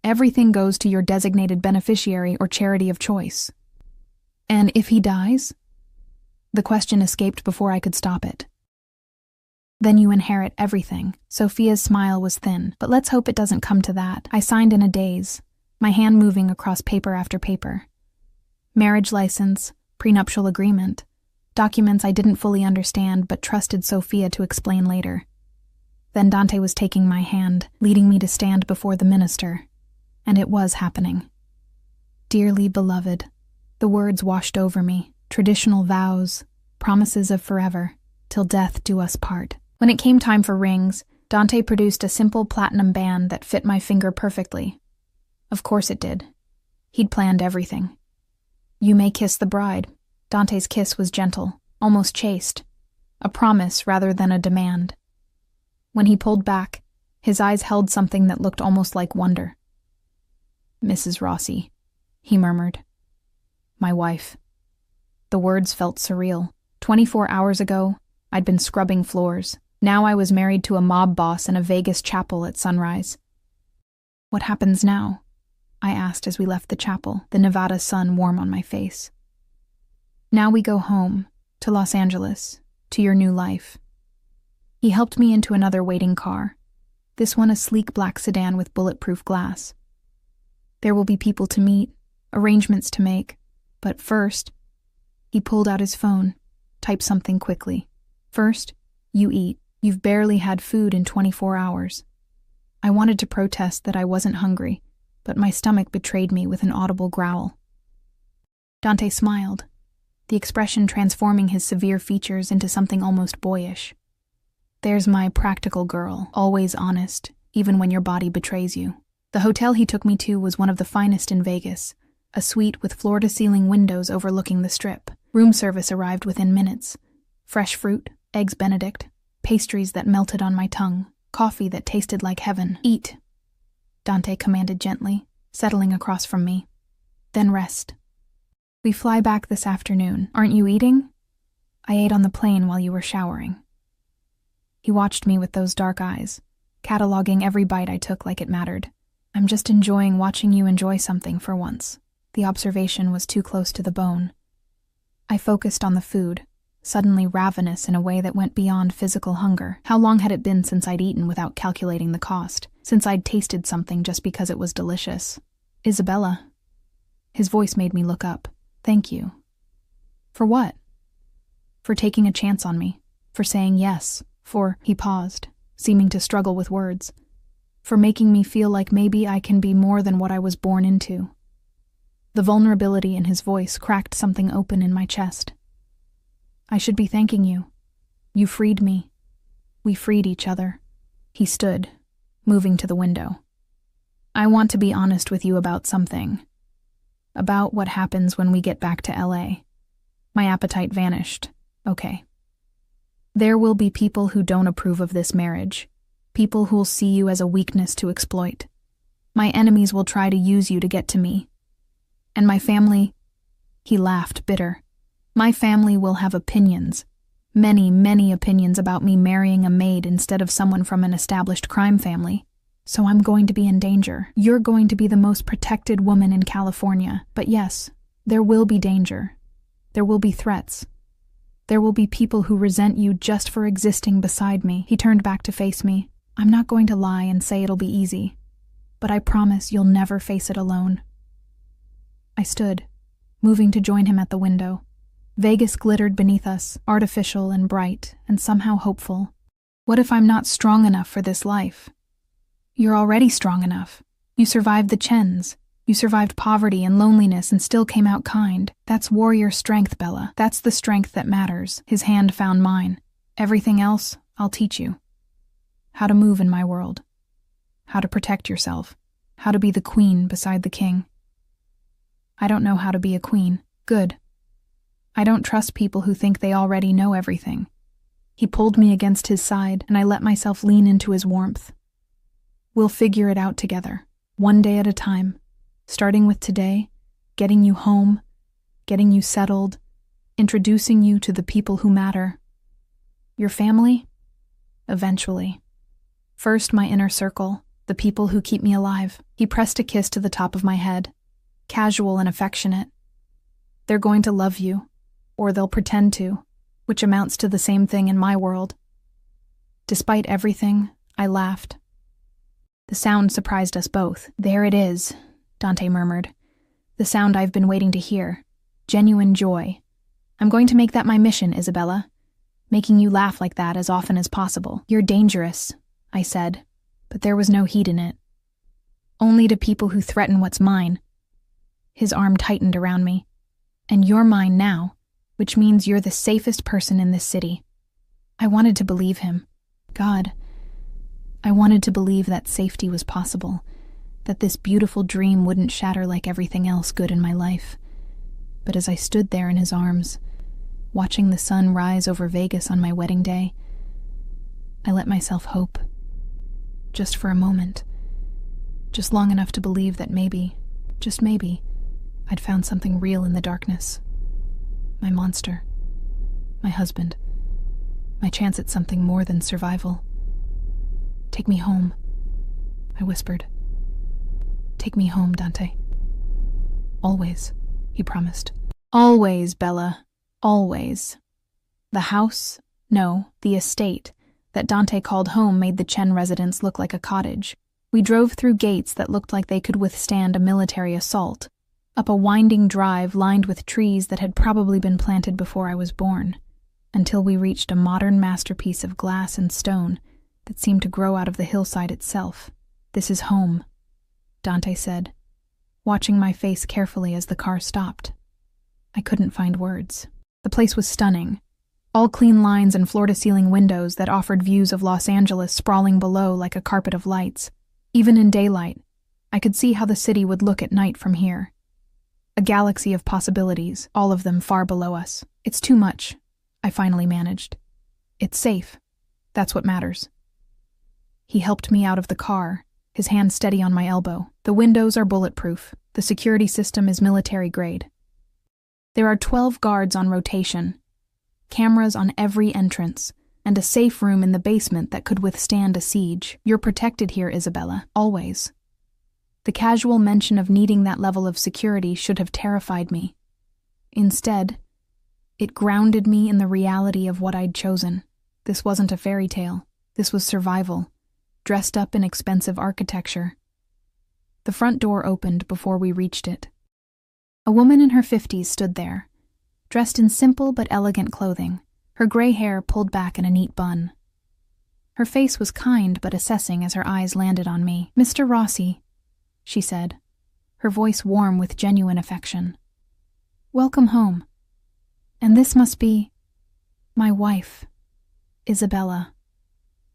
Speaker 1: "Everything goes to your designated beneficiary or charity of choice." "And if he dies?" The question escaped before I could stop it. "Then you inherit everything." Sophia's smile was thin, but let's hope it doesn't come to that. I signed in a daze, my hand moving across paper after paper. Marriage license, prenuptial agreement, documents I didn't fully understand but trusted Sophia to explain later. Then Dante was taking my hand, leading me to stand before the minister. And it was happening. "Dearly beloved," the words washed over me, traditional vows, promises of forever, till death do us part. When it came time for rings, Dante produced a simple platinum band that fit my finger perfectly. Of course it did. He'd planned everything. "You may kiss the bride." Dante's kiss was gentle, almost chaste, a promise rather than a demand. When he pulled back, his eyes held something that looked almost like wonder. "Mrs. Rossi," he murmured. "My wife." The words felt surreal. 24 hours ago, I'd been scrubbing floors. Now I was married to a mob boss in a Vegas chapel at sunrise. "What happens now?" I asked as we left the chapel, the Nevada sun warm on my face. "Now we go home, to Los Angeles, to your new life." He helped me into another waiting car, this one a sleek black sedan with bulletproof glass. "There will be people to meet, arrangements to make. But first, he pulled out his phone, typed something quickly. First, you eat. You've barely had food in 24 hours. I wanted to protest that I wasn't hungry, but my stomach betrayed me with an audible growl. Dante smiled, the expression transforming his severe features into something almost boyish. There's my practical girl, always honest, even when your body betrays you. The hotel he took me to was one of the finest in Vegas, a suite with floor-to-ceiling windows overlooking the Strip. Room service arrived within minutes. Fresh fruit, eggs Benedict, pastries that melted on my tongue, coffee that tasted like heaven. Eat, Dante commanded gently, settling across from me. Then rest. We fly back this afternoon. Aren't you eating? I ate on the plane while you were showering. He watched me with those dark eyes, cataloging every bite I took like it mattered. I'm just enjoying watching you enjoy something for once. The observation was too close to the bone. I focused on the food, suddenly ravenous in a way that went beyond physical hunger. How long had it been since I'd eaten without calculating the cost, since I'd tasted something just because it was delicious? Isabella. His voice made me look up. Thank you. For what? For taking a chance on me. For saying yes. He paused, seeming to struggle with words. For making me feel like maybe I can be more than what I was born into. The vulnerability in his voice cracked something open in my chest. I should be thanking you. You freed me. We freed each other. He stood, moving to the window. I want to be honest with you about something. About what happens when we get back to LA. My appetite vanished. Okay. There will be people who don't approve of this marriage. People who'll see you as a weakness to exploit. My enemies will try to use you to get to me. And my family... He laughed, bitter. My family will have opinions. Many, many opinions about me marrying a maid instead of someone from an established crime family. So I'm going to be in danger. You're going to be the most protected woman in California. But yes, there will be danger. There will be threats. There will be people who resent you just for existing beside me. He turned back to face me. I'm not going to lie and say it'll be easy, but I promise you'll never face it alone. I stood, moving to join him at the window. Vegas glittered beneath us, artificial and bright, and somehow hopeful. What if I'm not strong enough for this life? You're already strong enough. You survived the Chens. You survived poverty and loneliness and still came out kind. That's warrior strength, Bella. That's the strength that matters. His hand found mine. Everything else, I'll teach you. How to move in my world. How to protect yourself. How to be the queen beside the king. I don't know how to be a queen. Good. I don't trust people who think they already know everything. He pulled me against his side, and I let myself lean into his warmth. We'll figure it out together, one day at a time. Starting with today, getting you home, getting you settled, introducing you to the people who matter. Your family? Eventually. First, my inner circle, the people who keep me alive. He pressed a kiss to the top of my head, casual and affectionate. They're going to love you, or they'll pretend to, which amounts to the same thing in my world. Despite everything, I laughed. The sound surprised us both. There it is, Dante murmured. The sound I've been waiting to hear. Genuine joy. I'm going to make that my mission, Isabella. Making you laugh like that as often as possible. You're dangerous, I said, but there was no heat in it. Only to people who threaten what's mine. His arm tightened around me. And you're mine now, which means you're the safest person in this city. I wanted to believe him. God, I wanted to believe that safety was possible. That this beautiful dream wouldn't shatter like everything else good in my life. But as I stood there in his arms, watching the sun rise over Vegas on my wedding day, I let myself hope. Just for a moment. Just long enough to believe that maybe, just maybe, I'd found something real in the darkness. My monster. My husband. My chance at something more than survival. Take me home, I whispered. Take me home, Dante. Always, he promised. Always, Bella. Always. The house, no, the estate, that Dante called home made the Chen residence look like a cottage. We drove through gates that looked like they could withstand a military assault. up a winding drive lined with trees that had probably been planted before I was born, until we reached a modern masterpiece of glass and stone that seemed to grow out of the hillside itself. "This is home," Dante said, watching my face carefully as the car stopped. I couldn't find words. The place was stunning. All clean lines and floor-to-ceiling windows that offered views of Los Angeles sprawling below like a carpet of lights. Even in daylight, I could see how the city would look at night from here. A galaxy of possibilities, all of them far below us. "It's too much," I finally managed. "It's safe. That's what matters." He helped me out of the car, his hand steady on my elbow. "The windows are bulletproof. The security system is military grade. There are 12 guards on rotation, cameras on every entrance, and a safe room in the basement that could withstand a siege. You're protected here, Isabella, always." The casual mention of needing that level of security should have terrified me. Instead, it grounded me in the reality of what I'd chosen. This wasn't a fairy tale. This was survival, dressed up in expensive architecture. The front door opened before we reached it. A woman in her 50s stood there, dressed in simple but elegant clothing, her gray hair pulled back in a neat bun. Her face was kind but assessing as her eyes landed on me. "Mr. Rossi," she said, her voice warm with genuine affection. "Welcome home. And this must be my wife, Isabella."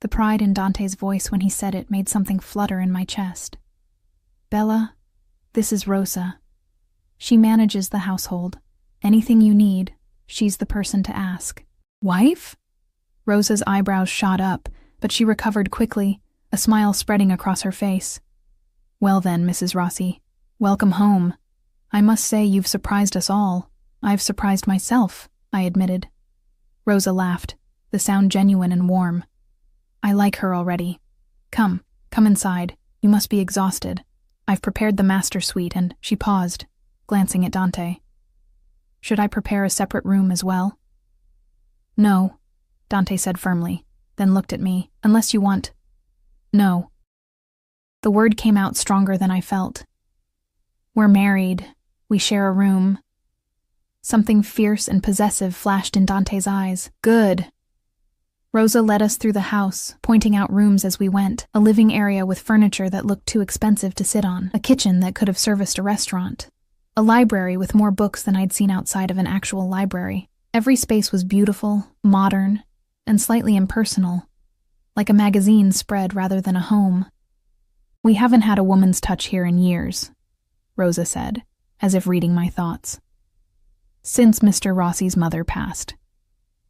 Speaker 1: The pride in Dante's voice when he said it made something flutter in my chest. "Bella, this is Rosa. She manages the household. Anything you need, she's the person to ask." "Wife?" Rosa's eyebrows shot up, but she recovered quickly, a smile spreading across her face. "Well then, Mrs. Rossi, welcome home. I must say you've surprised us all. I've surprised myself," I admitted. Rosa laughed, the sound genuine and warm. "I like her already. Come inside. You must be exhausted. I've prepared the master suite," and she paused, glancing at Dante. "Should I prepare a separate room as well?" "No," Dante said firmly, then looked at me. "Unless you want—" "No." The word came out stronger than I felt. "We're married. We share a room." Something fierce and possessive flashed in Dante's eyes. "Good." Rosa led us through the house, pointing out rooms as we went, a living area with furniture that looked too expensive to sit on, a kitchen that could have serviced a restaurant, a library with more books than I'd seen outside of an actual library. Every space was beautiful, modern, and slightly impersonal, like a magazine spread rather than a home. "We haven't had a woman's touch here in years," Rosa said, as if reading my thoughts. "Since Mr. Rossi's mother passed.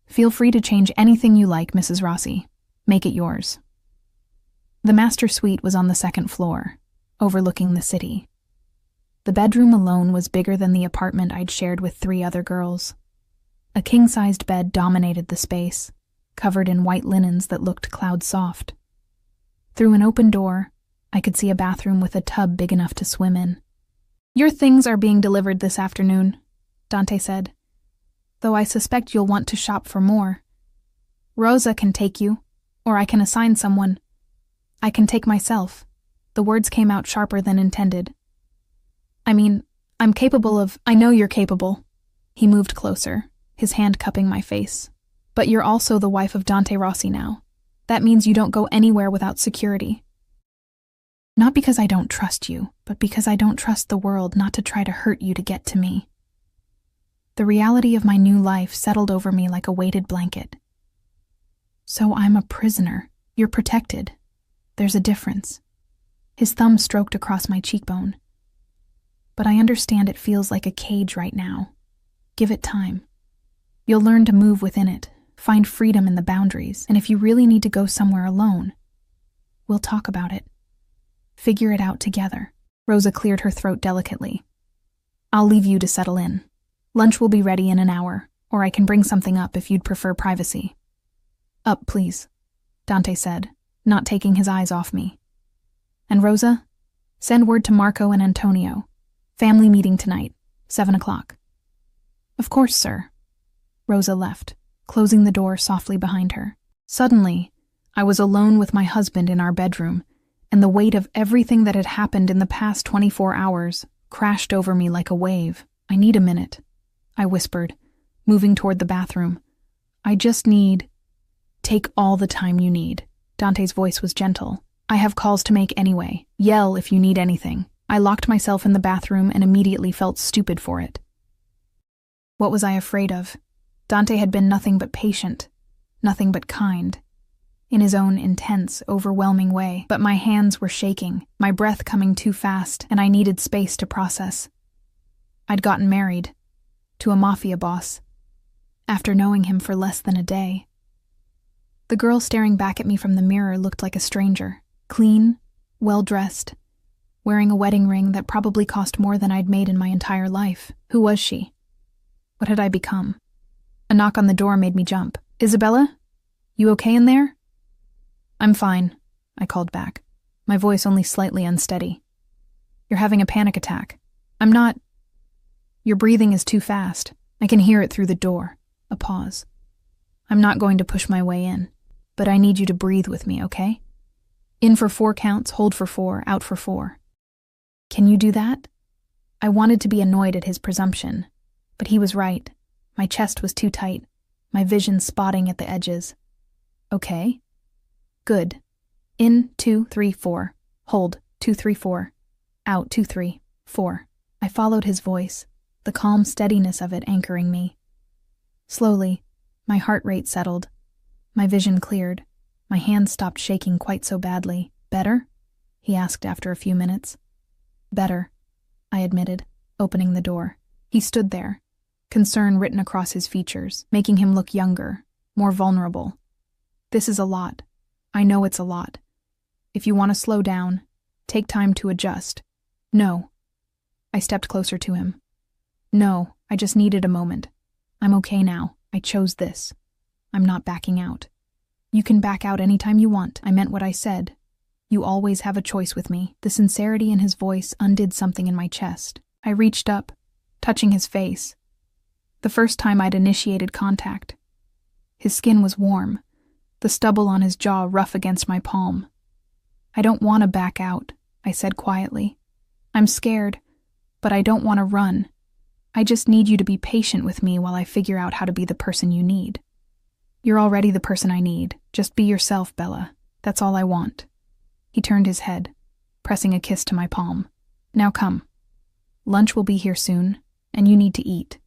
Speaker 1: Feel free to change anything you like, Mrs. Rossi. Make it yours." The master suite was on the second floor, overlooking the city. The bedroom alone was bigger than the apartment I'd shared with 3 other girls. A king-sized bed dominated the space, covered in white linens that looked cloud-soft. Through an open door, I could see a bathroom with a tub big enough to swim in. "Your things are being delivered this afternoon," Dante said, "though I suspect you'll want to shop for more. Rosa can take you, or I can assign someone. I can take myself." The words came out sharper than intended. "I mean, I'm capable of—" "I know you're capable." He moved closer, his hand cupping my face. "But you're also the wife of Dante Rossi now. That means you don't go anywhere without security. Not because I don't trust you, but because I don't trust the world not to try to hurt you to get to me." The reality of my new life settled over me like a weighted blanket. "So I'm a prisoner. You're protected. There's a difference." His thumb stroked across my cheekbone. "But I understand it feels like a cage right now. Give it time. You'll learn to move within it, find freedom in the boundaries, and if you really need to go somewhere alone, we'll talk about it. Figure it out together." Rosa cleared her throat delicately. "I'll leave you to settle in. Lunch will be ready in an hour, or I can bring something up if you'd prefer privacy." "Up, please," Dante said, not taking his eyes off me. "And Rosa, send word to Marco and Antonio. Family meeting tonight, 7 o'clock. "Of course, sir." Rosa left, closing the door softly behind her. Suddenly, I was alone with my husband in our bedroom, and the weight of everything that had happened in the past 24 hours crashed over me like a wave. "I need a minute," I whispered, moving toward the bathroom. "I just need—" "Take all the time you need." Dante's voice was gentle. "I have calls to make anyway. Yell if you need anything." I locked myself in the bathroom and immediately felt stupid for it. What was I afraid of? Dante had been nothing but patient, nothing but kind, in his own intense, overwhelming way, but my hands were shaking, my breath coming too fast, and I needed space to process. I'd gotten married, to a Mafia boss, after knowing him for less than a day. The girl staring back at me from the mirror looked like a stranger, clean, well-dressed, wearing a wedding ring that probably cost more than I'd made in my entire life. Who was she? What had I become? A knock on the door made me jump. "Isabella? You okay in there?" "I'm fine," I called back, my voice only slightly unsteady. "You're having a panic attack." "I'm not. Your breathing is too fast. I can hear it through the door." A pause. "I'm not going to push my way in, but I need you to breathe with me, okay? In for 4 counts, hold for 4, out for 4. Can you do that?" I wanted to be annoyed at his presumption, but he was right. My chest was too tight, my vision spotting at the edges. "Okay. Good. In, 2, 3, 4. Hold, 2, 3, 4. Out, 2, 3, 4. I followed his voice, the calm steadiness of it anchoring me. Slowly, my heart rate settled. My vision cleared. My hands stopped shaking quite so badly. "Better?" he asked after a few minutes. "Better," I admitted, opening the door. He stood there, concern written across his features, making him look younger, more vulnerable. "This is a lot. I know it's a lot. If you want to slow down, take time to adjust." "No." I stepped closer to him. "No, I just needed a moment. I'm okay now. I chose this. I'm not backing out." "You can back out anytime you want. I meant what I said. You always have a choice with me." The sincerity in his voice undid something in my chest. I reached up, touching his face. The first time I'd initiated contact. His skin was warm, the stubble on his jaw rough against my palm. "I don't want to back out," I said quietly. "I'm scared, but I don't want to run. I just need you to be patient with me while I figure out how to be the person you need." "You're already the person I need. Just be yourself, Bella. That's all I want." He turned his head, pressing a kiss to my palm. "Now come. Lunch will be here soon, and you need to eat.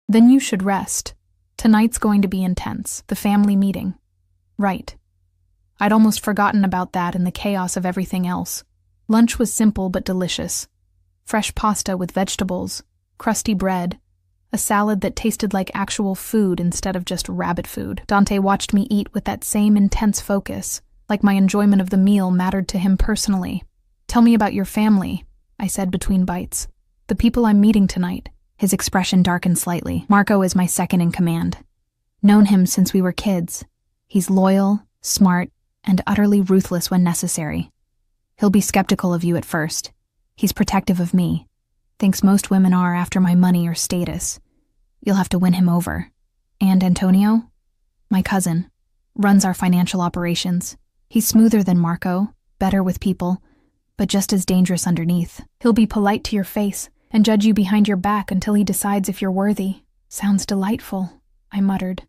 Speaker 1: Then you should rest. Tonight's going to be intense, the family meeting." "Right. I'd almost forgotten about that in the chaos of everything else." Lunch was simple but delicious. Fresh pasta with vegetables, crusty bread, a salad that tasted like actual food instead of just rabbit food. Dante watched me eat with that same intense focus, like my enjoyment of the meal mattered to him personally. "Tell me about your family," I said between bites. "The people I'm meeting tonight." His expression darkened slightly. "Marco is my second in command. Known him since we were kids. He's loyal, smart, and utterly ruthless when necessary. He'll be skeptical of you at first. He's protective of me. Thinks most women are after my money or status. You'll have to win him over. And Antonio, my cousin, runs our financial operations. He's smoother than Marco, better with people, but just as dangerous underneath. He'll be polite to your face and judge you behind your back until he decides if you're worthy." "Sounds delightful," I muttered.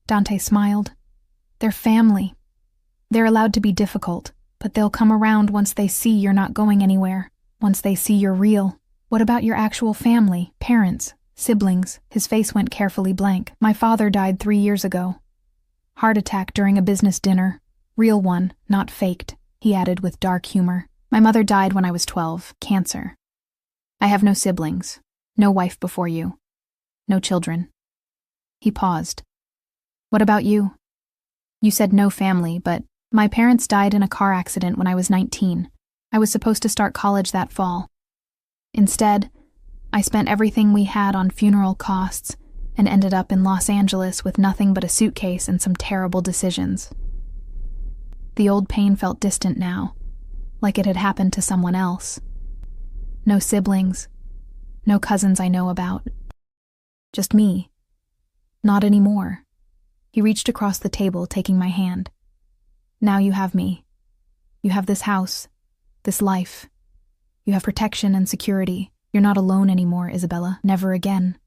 Speaker 1: Dante smiled. "They're family. They're allowed to be difficult, but they'll come around once they see you're not going anywhere, once they see you're real." "What about your actual family, parents, siblings?" His face went carefully blank. "My father died 3 years ago. Heart attack during a business dinner. Real one, not faked," he added with dark humor. "My mother died when I was 12, cancer. I have no siblings, no wife before you, no children." He paused. "What about you?" "You said no family, but my parents died in a car accident when I was 19. I was supposed to start college that fall. Instead, I spent everything we had on funeral costs and ended up in Los Angeles with nothing but a suitcase and some terrible decisions." The old pain felt distant now, like it had happened to someone else. No siblings, no cousins I know about. Just me. Not anymore. He reached across the table, taking my hand. "Now you have me. You have this house, this life. You have protection and security. You're not alone anymore, Isabella. Never again.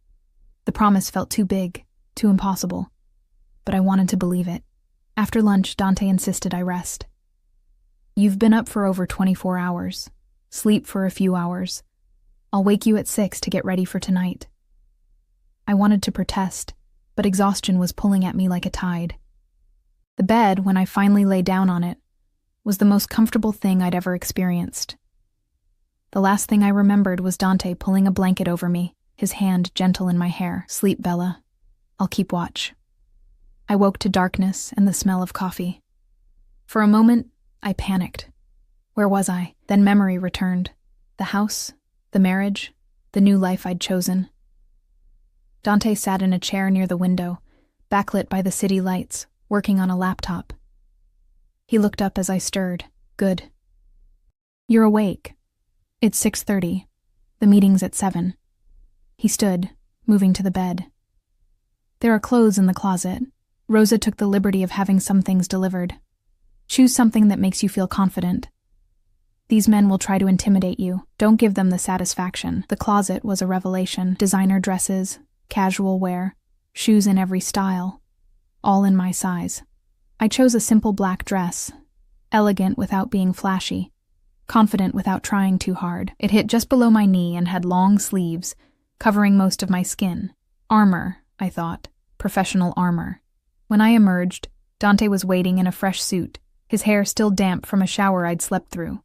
Speaker 1: The promise felt too big, too impossible. But I wanted to believe it. After lunch, Dante insisted I rest. You've been up for over 24 hours. Sleep for a few hours. I'll wake you at 6 to get ready for tonight. I wanted to protest, but exhaustion was pulling at me like a tide. The bed, when I finally lay down on it, was the most comfortable thing I'd ever experienced. The last thing I remembered was Dante pulling a blanket over me, his hand gentle in my hair. Sleep, Bella. I'll keep watch. I woke to darkness and the smell of coffee. For a moment, I panicked. Where was I? Then memory returned. The house, the marriage, the new life I'd chosen. Dante sat in a chair near the window, backlit by the city lights, working on a laptop. He looked up as I stirred. Good. You're awake. It's 6:30. The meeting's at 7. He stood, moving to the bed. There are clothes in the closet. Rosa took the liberty of having some things delivered. Choose something that makes you feel confident. These men will try to intimidate you. Don't give them the satisfaction. The closet was a revelation. Designer dresses, casual wear, shoes in every style, all in my size. I chose a simple black dress, elegant without being flashy, confident without trying too hard. It hit just below my knee and had long sleeves, covering most of my skin. Armor, I thought. Professional armor. When I emerged, Dante was waiting in a fresh suit, his hair still damp from a shower I'd slept through.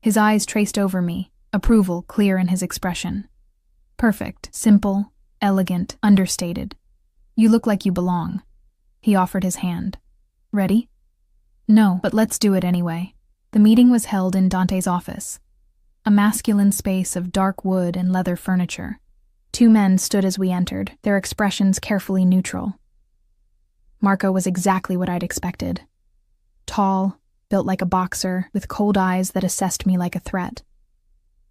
Speaker 1: His eyes traced over me, approval clear in his expression. Perfect, simple, elegant, understated. You look like you belong. He offered his hand. Ready? No, but let's do it anyway. The meeting was held in Dante's office, a masculine space of dark wood and leather furniture. 2 men stood as we entered, their expressions carefully neutral. Marco was exactly what I'd expected. Tall, built like a boxer, with cold eyes that assessed me like a threat.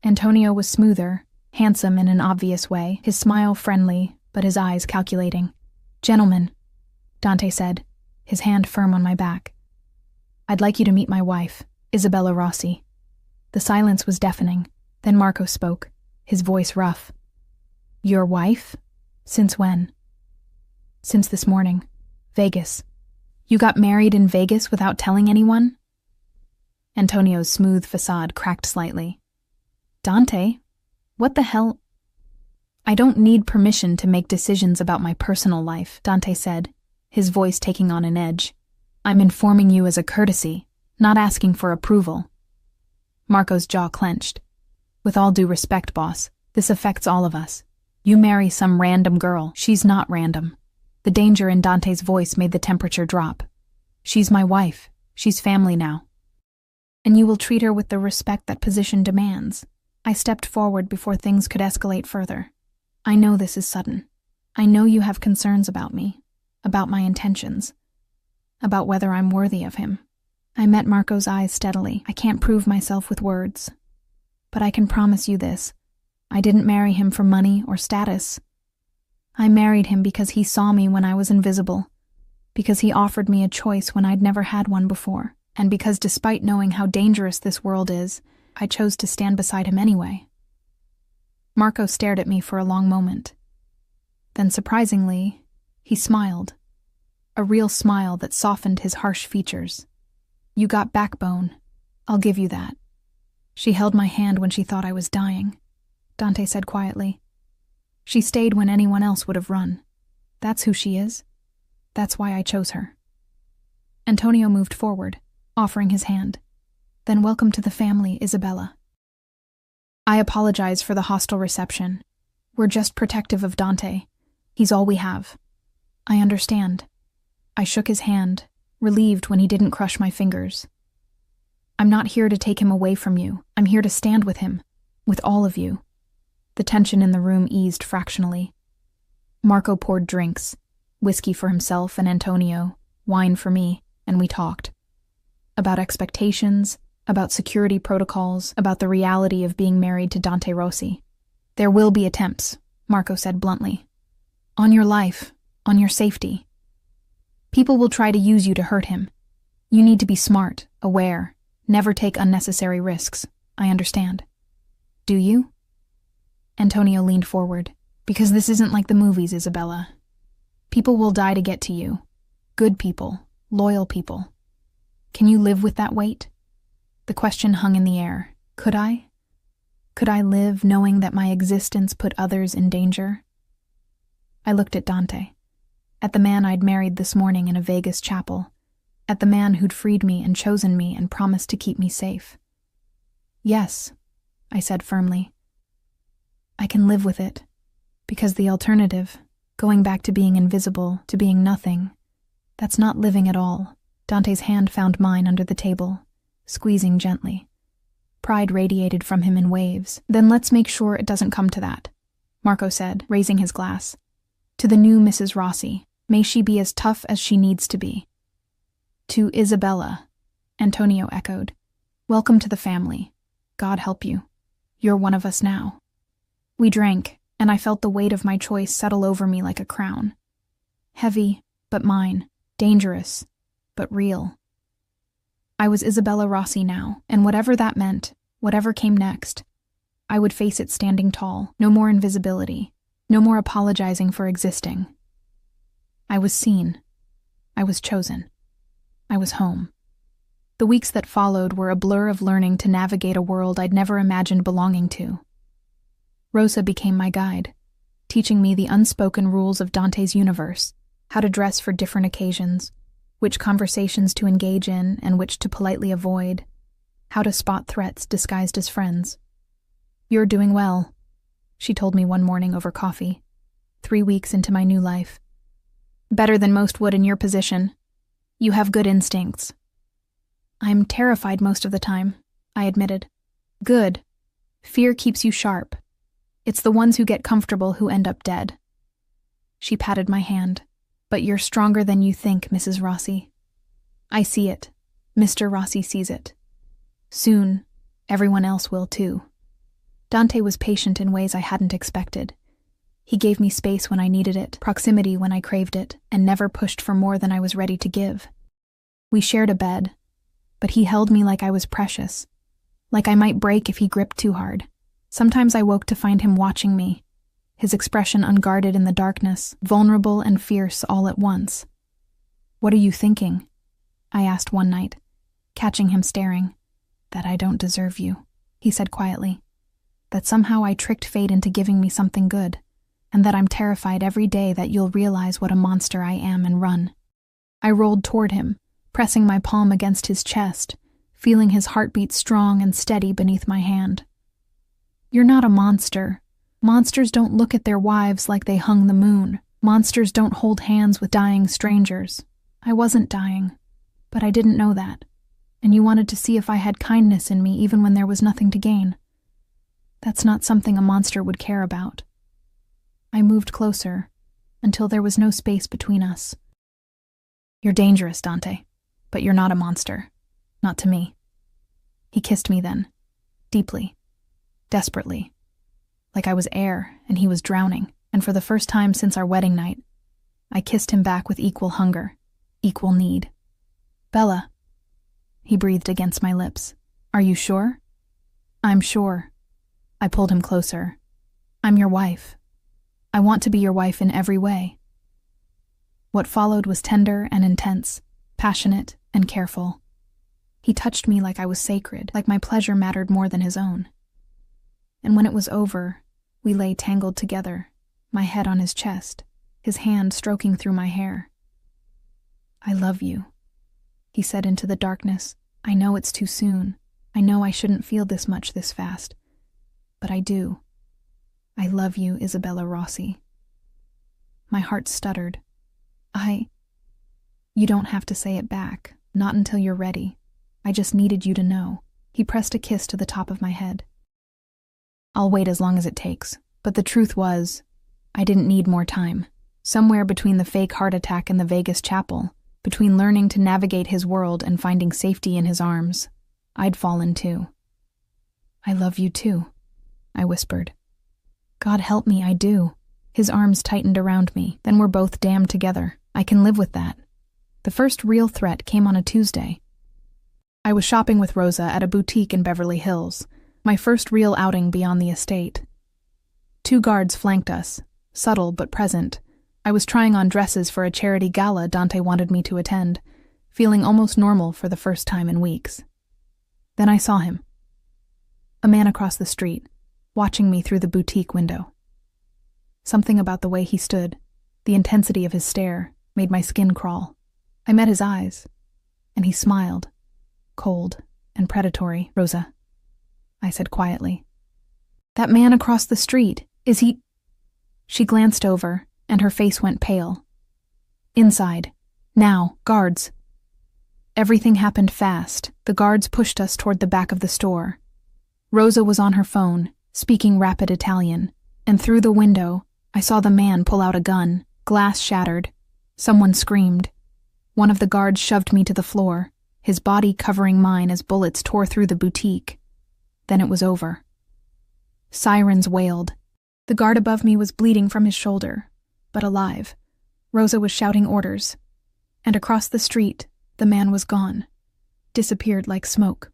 Speaker 1: Antonio was smoother, handsome in an obvious way, his smile friendly, but his eyes calculating. Gentlemen, Dante said, his hand firm on my back. I'd like you to meet my wife, Isabella Rossi. The silence was deafening. Then Marco spoke, his voice rough. Your wife? Since when? Since this morning. Vegas. You got married in Vegas without telling anyone? Antonio's smooth facade cracked slightly. Dante, what the hell? I don't need permission to make decisions about my personal life, Dante said, his voice taking on an edge. I'm informing you as a courtesy, not asking for approval. Marco's jaw clenched. With all due respect, boss, this affects all of us. You marry some random girl. She's not random. The danger in Dante's voice made the temperature drop. She's my wife. She's family now. And you will treat her with the respect that position demands. I stepped forward before things could escalate further. I know this is sudden. I know you have concerns about me, about my intentions, about whether I'm worthy of him. I met Marco's eyes steadily. I can't prove myself with words. But I can promise you this. I didn't marry him for money or status. I married him because he saw me when I was invisible, because he offered me a choice when I'd never had one before, and because despite knowing how dangerous this world is, I chose to stand beside him anyway. Marco stared at me for a long moment. Then surprisingly, he smiled. A real smile that softened his harsh features. You got backbone. I'll give you that. She held my hand when she thought I was dying, Dante said quietly. She stayed when anyone else would have run. That's who she is. That's why I chose her. Antonio moved forward, offering his hand. Then welcome to the family, Isabella. I apologize for the hostile reception. We're just protective of Dante. He's all we have. I understand. I shook his hand, relieved when he didn't crush my fingers. I'm not here to take him away from you. I'm here to stand with him, with all of you. The tension in the room eased fractionally. Marco poured drinks, whiskey for himself and Antonio, wine for me, and we talked. About expectations, about security protocols, about the reality of being married to Dante Rossi. There will be attempts, Marco said bluntly. On your life, on your safety. People will try to use you to hurt him. You need to be smart, aware, never take unnecessary risks. I understand. Do you? Antonio leaned forward. Because this isn't like the movies, Isabella. People will die to get to you. Good people, loyal people. Can you live with that weight? The question hung in the air. Could I? Could I live knowing that my existence put others in danger? I looked at Dante, at the man I'd married this morning in a Vegas chapel, at the man who'd freed me and chosen me and promised to keep me safe. Yes, I said firmly. I can live with it, because the alternative, going back to being invisible, to being nothing, that's not living at all. Dante's hand found mine under the table, squeezing gently. Pride radiated from him in waves. Then let's make sure it doesn't come to that, Marco said, raising his glass. To the new Mrs. Rossi, may she be as tough as she needs to be. To Isabella, Antonio echoed. Welcome to the family. God help you. You're one of us now. We drank, and I felt the weight of my choice settle over me like a crown. Heavy, but mine. Dangerous, but real. I was Isabella Rossi now, and whatever that meant, whatever came next, I would face it standing tall. No more invisibility. No more apologizing for existing. I was seen. I was chosen. I was home. The weeks that followed were a blur of learning to navigate a world I'd never imagined belonging to. Rosa became my guide, teaching me the unspoken rules of Dante's universe, how to dress for different occasions, which conversations to engage in and which to politely avoid, how to spot threats disguised as friends. You're doing well, she told me one morning over coffee, 3 weeks into my new life. Better than most would in your position. You have good instincts. I'm terrified most of the time, I admitted. Good. Fear keeps you sharp. It's the ones who get comfortable who end up dead. She patted my hand. But you're stronger than you think, Mrs. Rossi. I see it. Mr. Rossi sees it. Soon, everyone else will too. Dante was patient in ways I hadn't expected. He gave me space when I needed it, proximity when I craved it, and never pushed for more than I was ready to give. We shared a bed, but he held me like I was precious, like I might break if he gripped too hard. Sometimes I woke to find him watching me, his expression unguarded in the darkness, vulnerable and fierce all at once. What are you thinking? I asked one night, catching him staring. That I don't deserve you, he said quietly. That somehow I tricked fate into giving me something good, and that I'm terrified every day that you'll realize what a monster I am and run. I rolled toward him, pressing my palm against his chest, feeling his heartbeat strong and steady beneath my hand. You're not a monster. Monsters don't look at their wives like they hung the moon. Monsters don't hold hands with dying strangers. I wasn't dying, but I didn't know that. And you wanted to see if I had kindness in me even when there was nothing to gain. That's not something a monster would care about. I moved closer, until there was no space between us. You're dangerous, Dante, but you're not a monster. Not to me. He kissed me then, deeply, desperately, like I was air and he was drowning, and for the first time since our wedding night, I kissed him back with equal hunger, equal need. Bella, he breathed against my lips. Are you sure? I'm sure. I pulled him closer. I'm your wife. I want to be your wife in every way. What followed was tender and intense, passionate and careful. He touched me like I was sacred, like my pleasure mattered more than his own. And when it was over, we lay tangled together, my head on his chest, his hand stroking through my hair. I love you, he said into the darkness. I know it's too soon. I know I shouldn't feel this much this fast. But I do. I love you, Isabella Rossi. My heart stuttered. You don't have to say it back, not until you're ready. I just needed you to know. He pressed a kiss to the top of my head. I'll wait as long as it takes, but the truth was, I didn't need more time. Somewhere between the fake heart attack and the Vegas chapel, between learning to navigate his world and finding safety in his arms, I'd fallen too. I love you too, I whispered. God help me, I do. His arms tightened around me, then we're both damned together. I can live with that. The first real threat came on a Tuesday. I was shopping with Rosa at a boutique in Beverly Hills. My first real outing beyond the estate. 2 guards flanked us, subtle but present. I was trying on dresses for a charity gala Dante wanted me to attend, feeling almost normal for the first time in weeks. Then I saw him. A man across the street, watching me through the boutique window. Something about the way he stood, the intensity of his stare, made my skin crawl. I met his eyes, and he smiled, cold and predatory. "Rosa," I said quietly. "That man across the street, is he—" She glanced over, and her face went pale. "Inside. Now, guards." Everything happened fast. The guards pushed us toward the back of the store. Rosa was on her phone, speaking rapid Italian, and through the window, I saw the man pull out a gun. Glass shattered. Someone screamed. One of the guards shoved me to the floor, his body covering mine as bullets tore through the boutique. Then it was over. Sirens wailed. The guard above me was bleeding from his shoulder, but alive. Rosa was shouting orders. And across the street, the man was gone. Disappeared like smoke.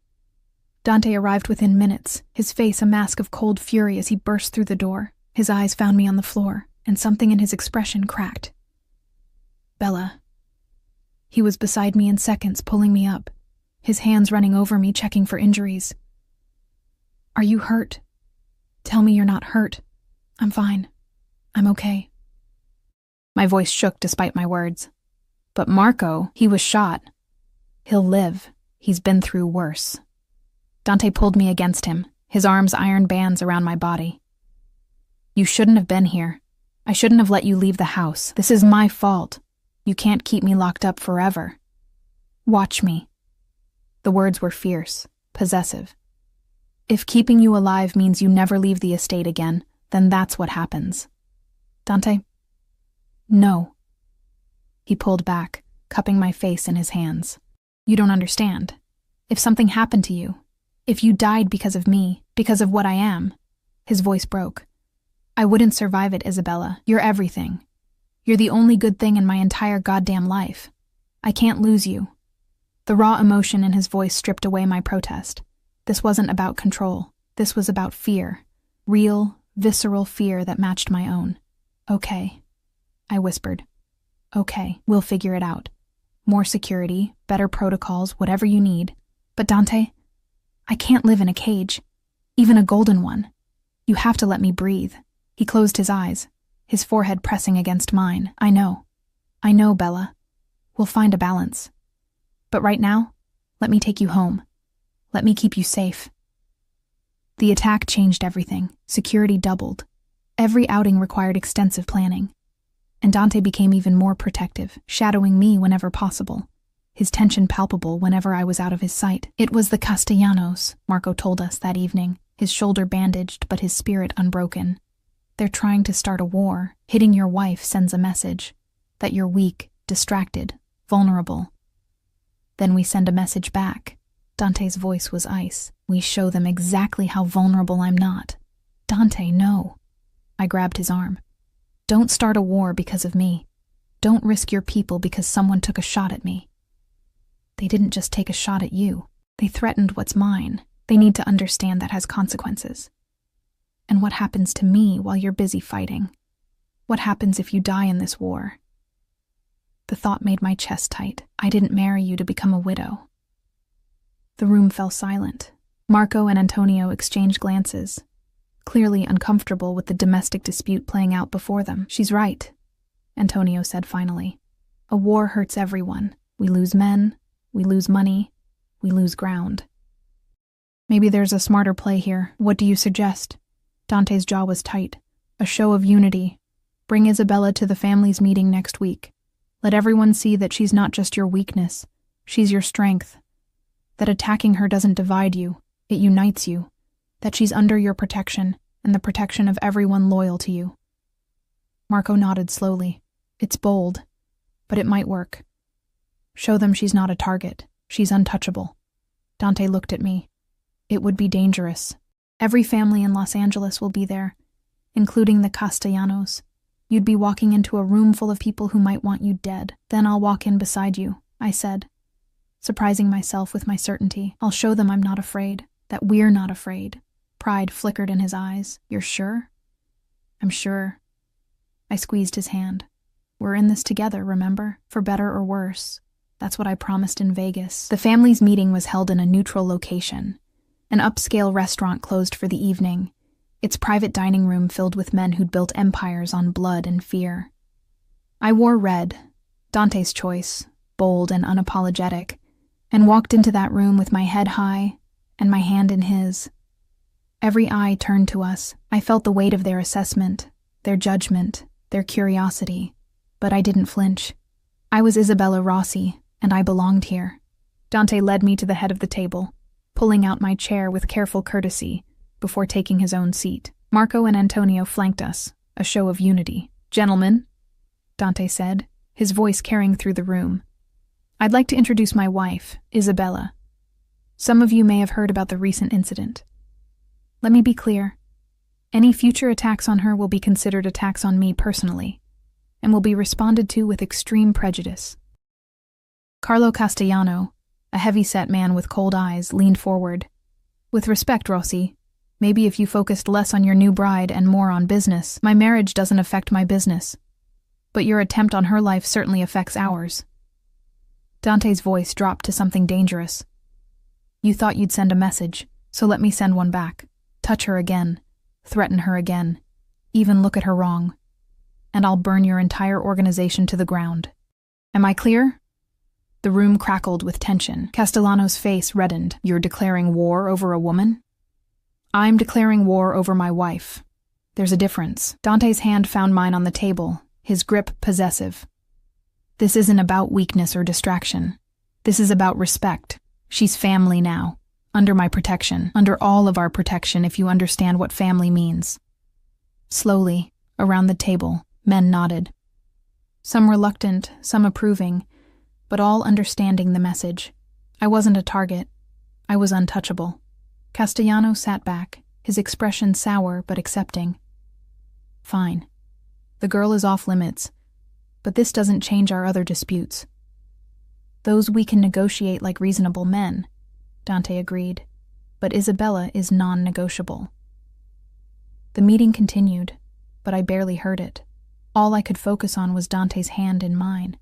Speaker 1: Dante arrived within minutes, his face a mask of cold fury as he burst through the door. His eyes found me on the floor, and something in his expression cracked. "Bella." He was beside me in seconds, pulling me up, his hands running over me, checking for injuries. "Are you hurt? Tell me you're not hurt. I'm fine. I'm okay." My voice shook despite my words. "But Marco, he was shot. He'll live. He's been through worse." Dante pulled me against him, his arms iron bands around my body. "You shouldn't have been here. I shouldn't have let you leave the house. This is my fault. You can't keep me locked up forever. Watch me." The words were fierce, possessive. "If keeping you alive means you never leave the estate again, then that's what happens." "Dante?" "No." He pulled back, cupping my face in his hands. "You don't understand. If something happened to you, if you died because of me, because of what I am," his voice broke, "I wouldn't survive it, Isabella. You're everything. You're the only good thing in my entire goddamn life. I can't lose you." The raw emotion in his voice stripped away my protest. This wasn't about control. This was about fear. Real, visceral fear that matched my own. "Okay," I whispered. "Okay, we'll figure it out. More security, better protocols, whatever you need. But Dante, I can't live in a cage. Even a golden one. You have to let me breathe." He closed his eyes, his forehead pressing against mine. I know, Bella. We'll find a balance. But right now, let me take you home. Let me keep you safe." The attack changed everything. Security doubled. Every outing required extensive planning. And Dante became even more protective, shadowing me whenever possible. His tension palpable whenever I was out of his sight. "It was the Castellanos," Marco told us that evening, his shoulder bandaged but his spirit unbroken. "They're trying to start a war. Hitting your wife sends a message that you're weak, distracted, vulnerable. Then we send a message back." Dante's voice was ice. "We show them exactly how vulnerable I'm not." "Dante, no." I grabbed his arm. "Don't start a war because of me. Don't risk your people because someone took a shot at me. They didn't just take a shot at you. They threatened what's mine. They need to understand that has consequences. And what happens to me while you're busy fighting? What happens if you die in this war?" The thought made my chest tight. I didn't marry you to become a widow. The room fell silent. Marco and Antonio exchanged glances, clearly uncomfortable with the domestic dispute playing out before them. "She's right," Antonio said finally. "A war hurts everyone. We lose men, we lose money, we lose ground. Maybe there's a smarter play here. What do you suggest?" Dante's jaw was tight. "A show of unity. Bring Isabella to the family's meeting next week. Let everyone see that she's not just your weakness, she's your strength. That attacking her doesn't divide you, it unites you. That she's under your protection, and the protection of everyone loyal to you." Marco nodded slowly. "It's bold, but it might work. Show them she's not a target, she's untouchable." Dante looked at me. "It would be dangerous. Every family in Los Angeles will be there, including the Castellanos. You'd be walking into a room full of people who might want you dead. Then I'll walk in beside you," I said, surprising myself with my certainty. "I'll show them I'm not afraid, that we're not afraid, Pride flickered in his eyes. "You're sure?" "I'm sure." I squeezed his hand. "We're in this together, remember? For better or worse. That's what I promised in Vegas." The family's meeting was held in a neutral location. An upscale restaurant closed for the evening, its private dining room filled with men who'd built empires on blood and fear. I wore red, Dante's choice, bold and unapologetic, and walked into that room with my head high and my hand in his. Every eye turned to us. I felt the weight of their assessment, their judgment, their curiosity, but I didn't flinch. I was Isabella Rossi, and I belonged here. Dante led me to the head of the table, pulling out my chair with careful courtesy before taking his own seat. Marco and Antonio flanked us, a show of unity. "Gentlemen," Dante said, his voice carrying through the room, "I'd like to introduce my wife, Isabella. Some of you may have heard about the recent incident. Let me be clear. Any future attacks on her will be considered attacks on me personally, and will be responded to with extreme prejudice." Carlo Castellano, a heavy-set man with cold eyes, leaned forward. "With respect, Rossi, maybe if you focused less on your new bride and more on business. My marriage doesn't affect my business, but your attempt on her life certainly affects ours." Dante's voice dropped to something dangerous. "You thought you'd send a message, so let me send one back. Touch her again, threaten her again, even look at her wrong, and I'll burn your entire organization to the ground. Am I clear?" The room crackled with tension. Castellano's face reddened. "You're declaring war over a woman?" "I'm declaring war over my wife. There's a difference." Dante's hand found mine on the table, his grip possessive. "This isn't about weakness or distraction. This is about respect. She's family now, under my protection, under all of our protection if you understand what family means." Slowly, around the table, men nodded. Some reluctant, some approving, but all understanding the message. I wasn't a target. I was untouchable. Castellano sat back, his expression sour but accepting. "Fine. The girl is off limits, but this doesn't change our other disputes. Those we can negotiate like reasonable men," Dante agreed, "but Isabella is non-negotiable." The meeting continued, but I barely heard it. All I could focus on was Dante's hand in mine,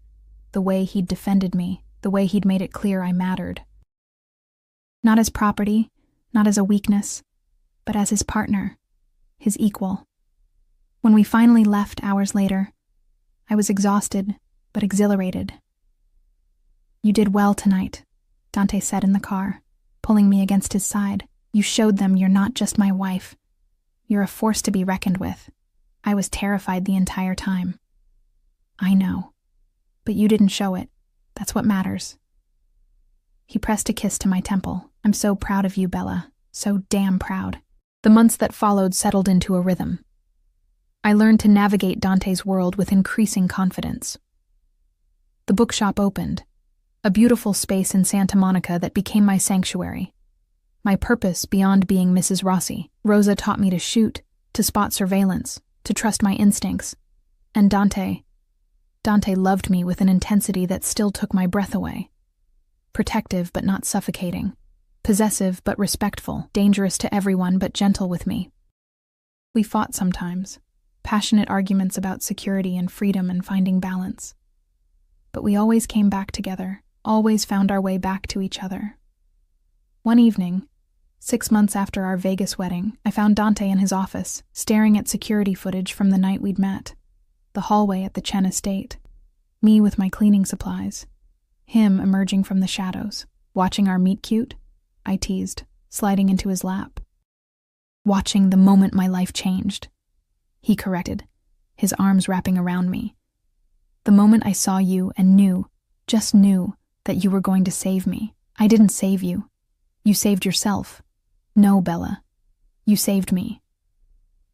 Speaker 1: the way he'd defended me, the way he'd made it clear I mattered. Not as property, not as a weakness, but as his partner, his equal. When we finally left hours later, I was exhausted, but exhilarated. "You did well tonight," Dante said in the car, pulling me against his side. "You showed them you're not just my wife. You're a force to be reckoned with. I was terrified the entire time." "I know. But you didn't show it. That's what matters." He pressed a kiss to my temple. "I'm so proud of you, Bella. So damn proud." The months that followed settled into a rhythm. I learned to navigate Dante's world with increasing confidence. The bookshop opened, a beautiful space in Santa Monica that became my sanctuary. My purpose beyond being Mrs. Rossi. Rosa taught me to shoot, to spot surveillance, to trust my instincts. And Dante loved me with an intensity that still took my breath away. Protective but not suffocating. Possessive but respectful. Dangerous to everyone but gentle with me. We fought sometimes. Passionate arguments about security and freedom and finding balance. But we always came back together, always found our way back to each other. One evening, 6 months after our Vegas wedding, I found Dante in his office, staring at security footage from the night we'd met. The hallway at the Chen estate. Me with my cleaning supplies. Him emerging from the shadows. "Watching our meet cute?" I teased, sliding into his lap. "Watching the moment my life changed," he corrected, his arms wrapping around me. "The moment I saw you and knew, just knew, that you were going to save me. I didn't save you. You saved yourself. No, Bella. You saved me.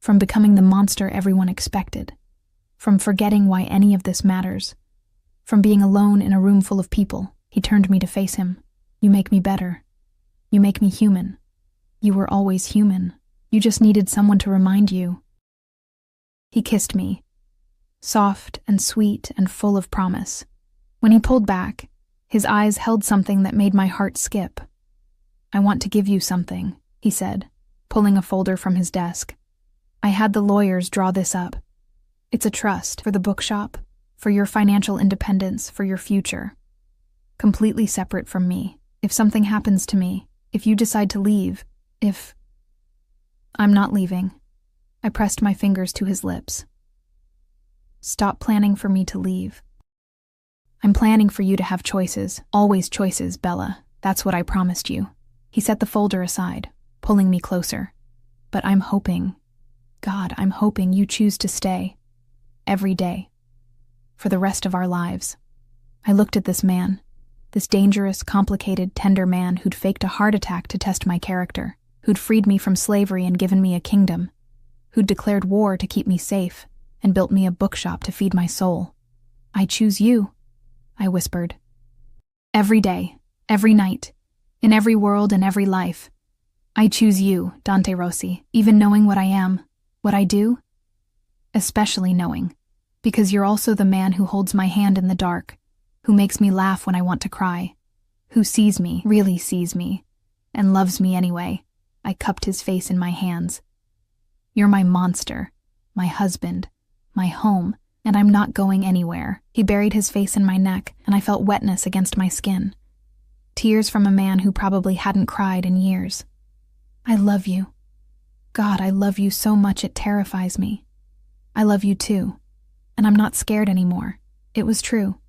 Speaker 1: From becoming the monster everyone expected. From forgetting why any of this matters. From being alone in a room full of people." He turned me to face him. "You make me better. You make me human. You were always human. You just needed someone to remind you." He kissed me, soft and sweet and full of promise. When he pulled back, his eyes held something that made my heart skip. "I want to give you something," he said, pulling a folder from his desk. "I had the lawyers draw this up. It's a trust for the bookshop, for your financial independence, for your future. Completely separate from me. If something happens to me, if you decide to leave, if..." "I'm not leaving." I pressed my fingers to his lips. "Stop planning for me to leave. I'm planning for you to have choices, always choices, Bella. That's what I promised you." He set the folder aside, pulling me closer. "But I'm hoping, God, I'm hoping you choose to stay. Every day. For the rest of our lives." I looked at this man, this dangerous, complicated, tender man who'd faked a heart attack to test my character, who'd freed me from slavery and given me a kingdom, who'd declared war to keep me safe and built me a bookshop to feed my soul. "I choose you," I whispered. "Every day, every night, in every world and every life. I choose you, Dante Rossi, even knowing what I am, what I do, especially knowing, because you're also the man who holds my hand in the dark, who makes me laugh when I want to cry, who sees me, really sees me, and loves me anyway." I cupped his face in my hands. "You're my monster, my husband, my home, and I'm not going anywhere." He buried his face in my neck, and I felt wetness against my skin. Tears from a man who probably hadn't cried in years. "I love you. God, I love you so much it terrifies me. I love you too. And I'm not scared anymore." It was true.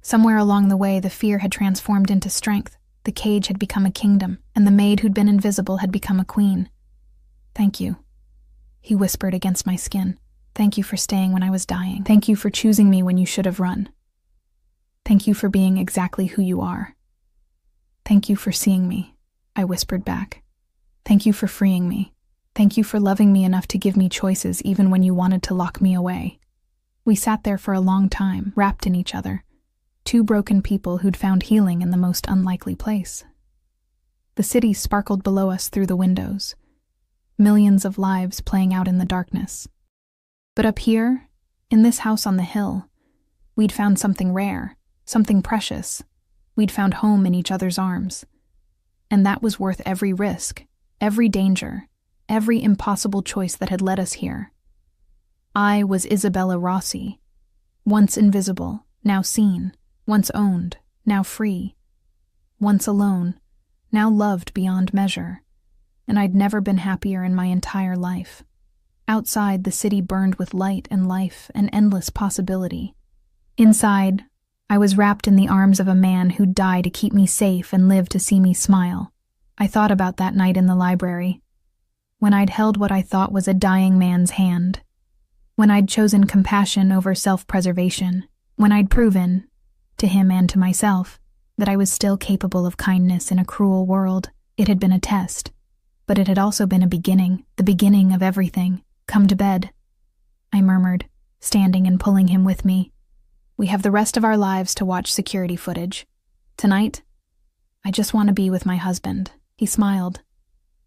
Speaker 1: Somewhere along the way, the fear had transformed into strength. The cage had become a kingdom, and the maid who'd been invisible had become a queen. "Thank you," he whispered against my skin. "Thank you for staying when I was dying. Thank you for choosing me when you should have run. Thank you for being exactly who you are. Thank you for seeing me," I whispered back. "Thank you for freeing me. Thank you for loving me enough to give me choices even when you wanted to lock me away." We sat there for a long time, wrapped in each other. Two broken people who'd found healing in the most unlikely place. The city sparkled below us through the windows. Millions of lives playing out in the darkness. But up here, in this house on the hill, we'd found something rare, something precious. We'd found home in each other's arms. And that was worth every risk, every danger, every impossible choice that had led us here. I was Isabella Rossi, once invisible, now seen, once owned, now free, once alone, now loved beyond measure, and I'd never been happier in my entire life. Outside, the city burned with light and life and endless possibility. Inside, I was wrapped in the arms of a man who'd die to keep me safe and live to see me smile. I thought about that night in the library, when I'd held what I thought was a dying man's hand, when I'd chosen compassion over self-preservation, when I'd proven, to him and to myself, that I was still capable of kindness in a cruel world. It had been a test, but it had also been a beginning, the beginning of everything. "Come to bed," I murmured, standing and pulling him with me. "We have the rest of our lives to watch security footage. Tonight, I just want to be with my husband." He smiled,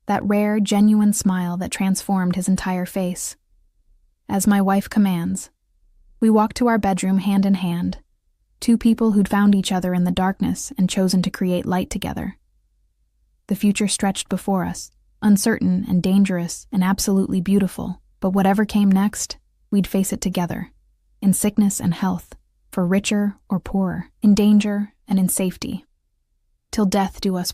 Speaker 1: that rare, genuine smile that transformed his entire face. As my wife commands, we walked to our bedroom hand in hand, two people who'd found each other in the darkness and chosen to create light together. The future stretched before us, uncertain and dangerous and absolutely beautiful, but whatever came next, we'd face it together, in sickness and health, for richer or poorer, in danger and in safety, till death do us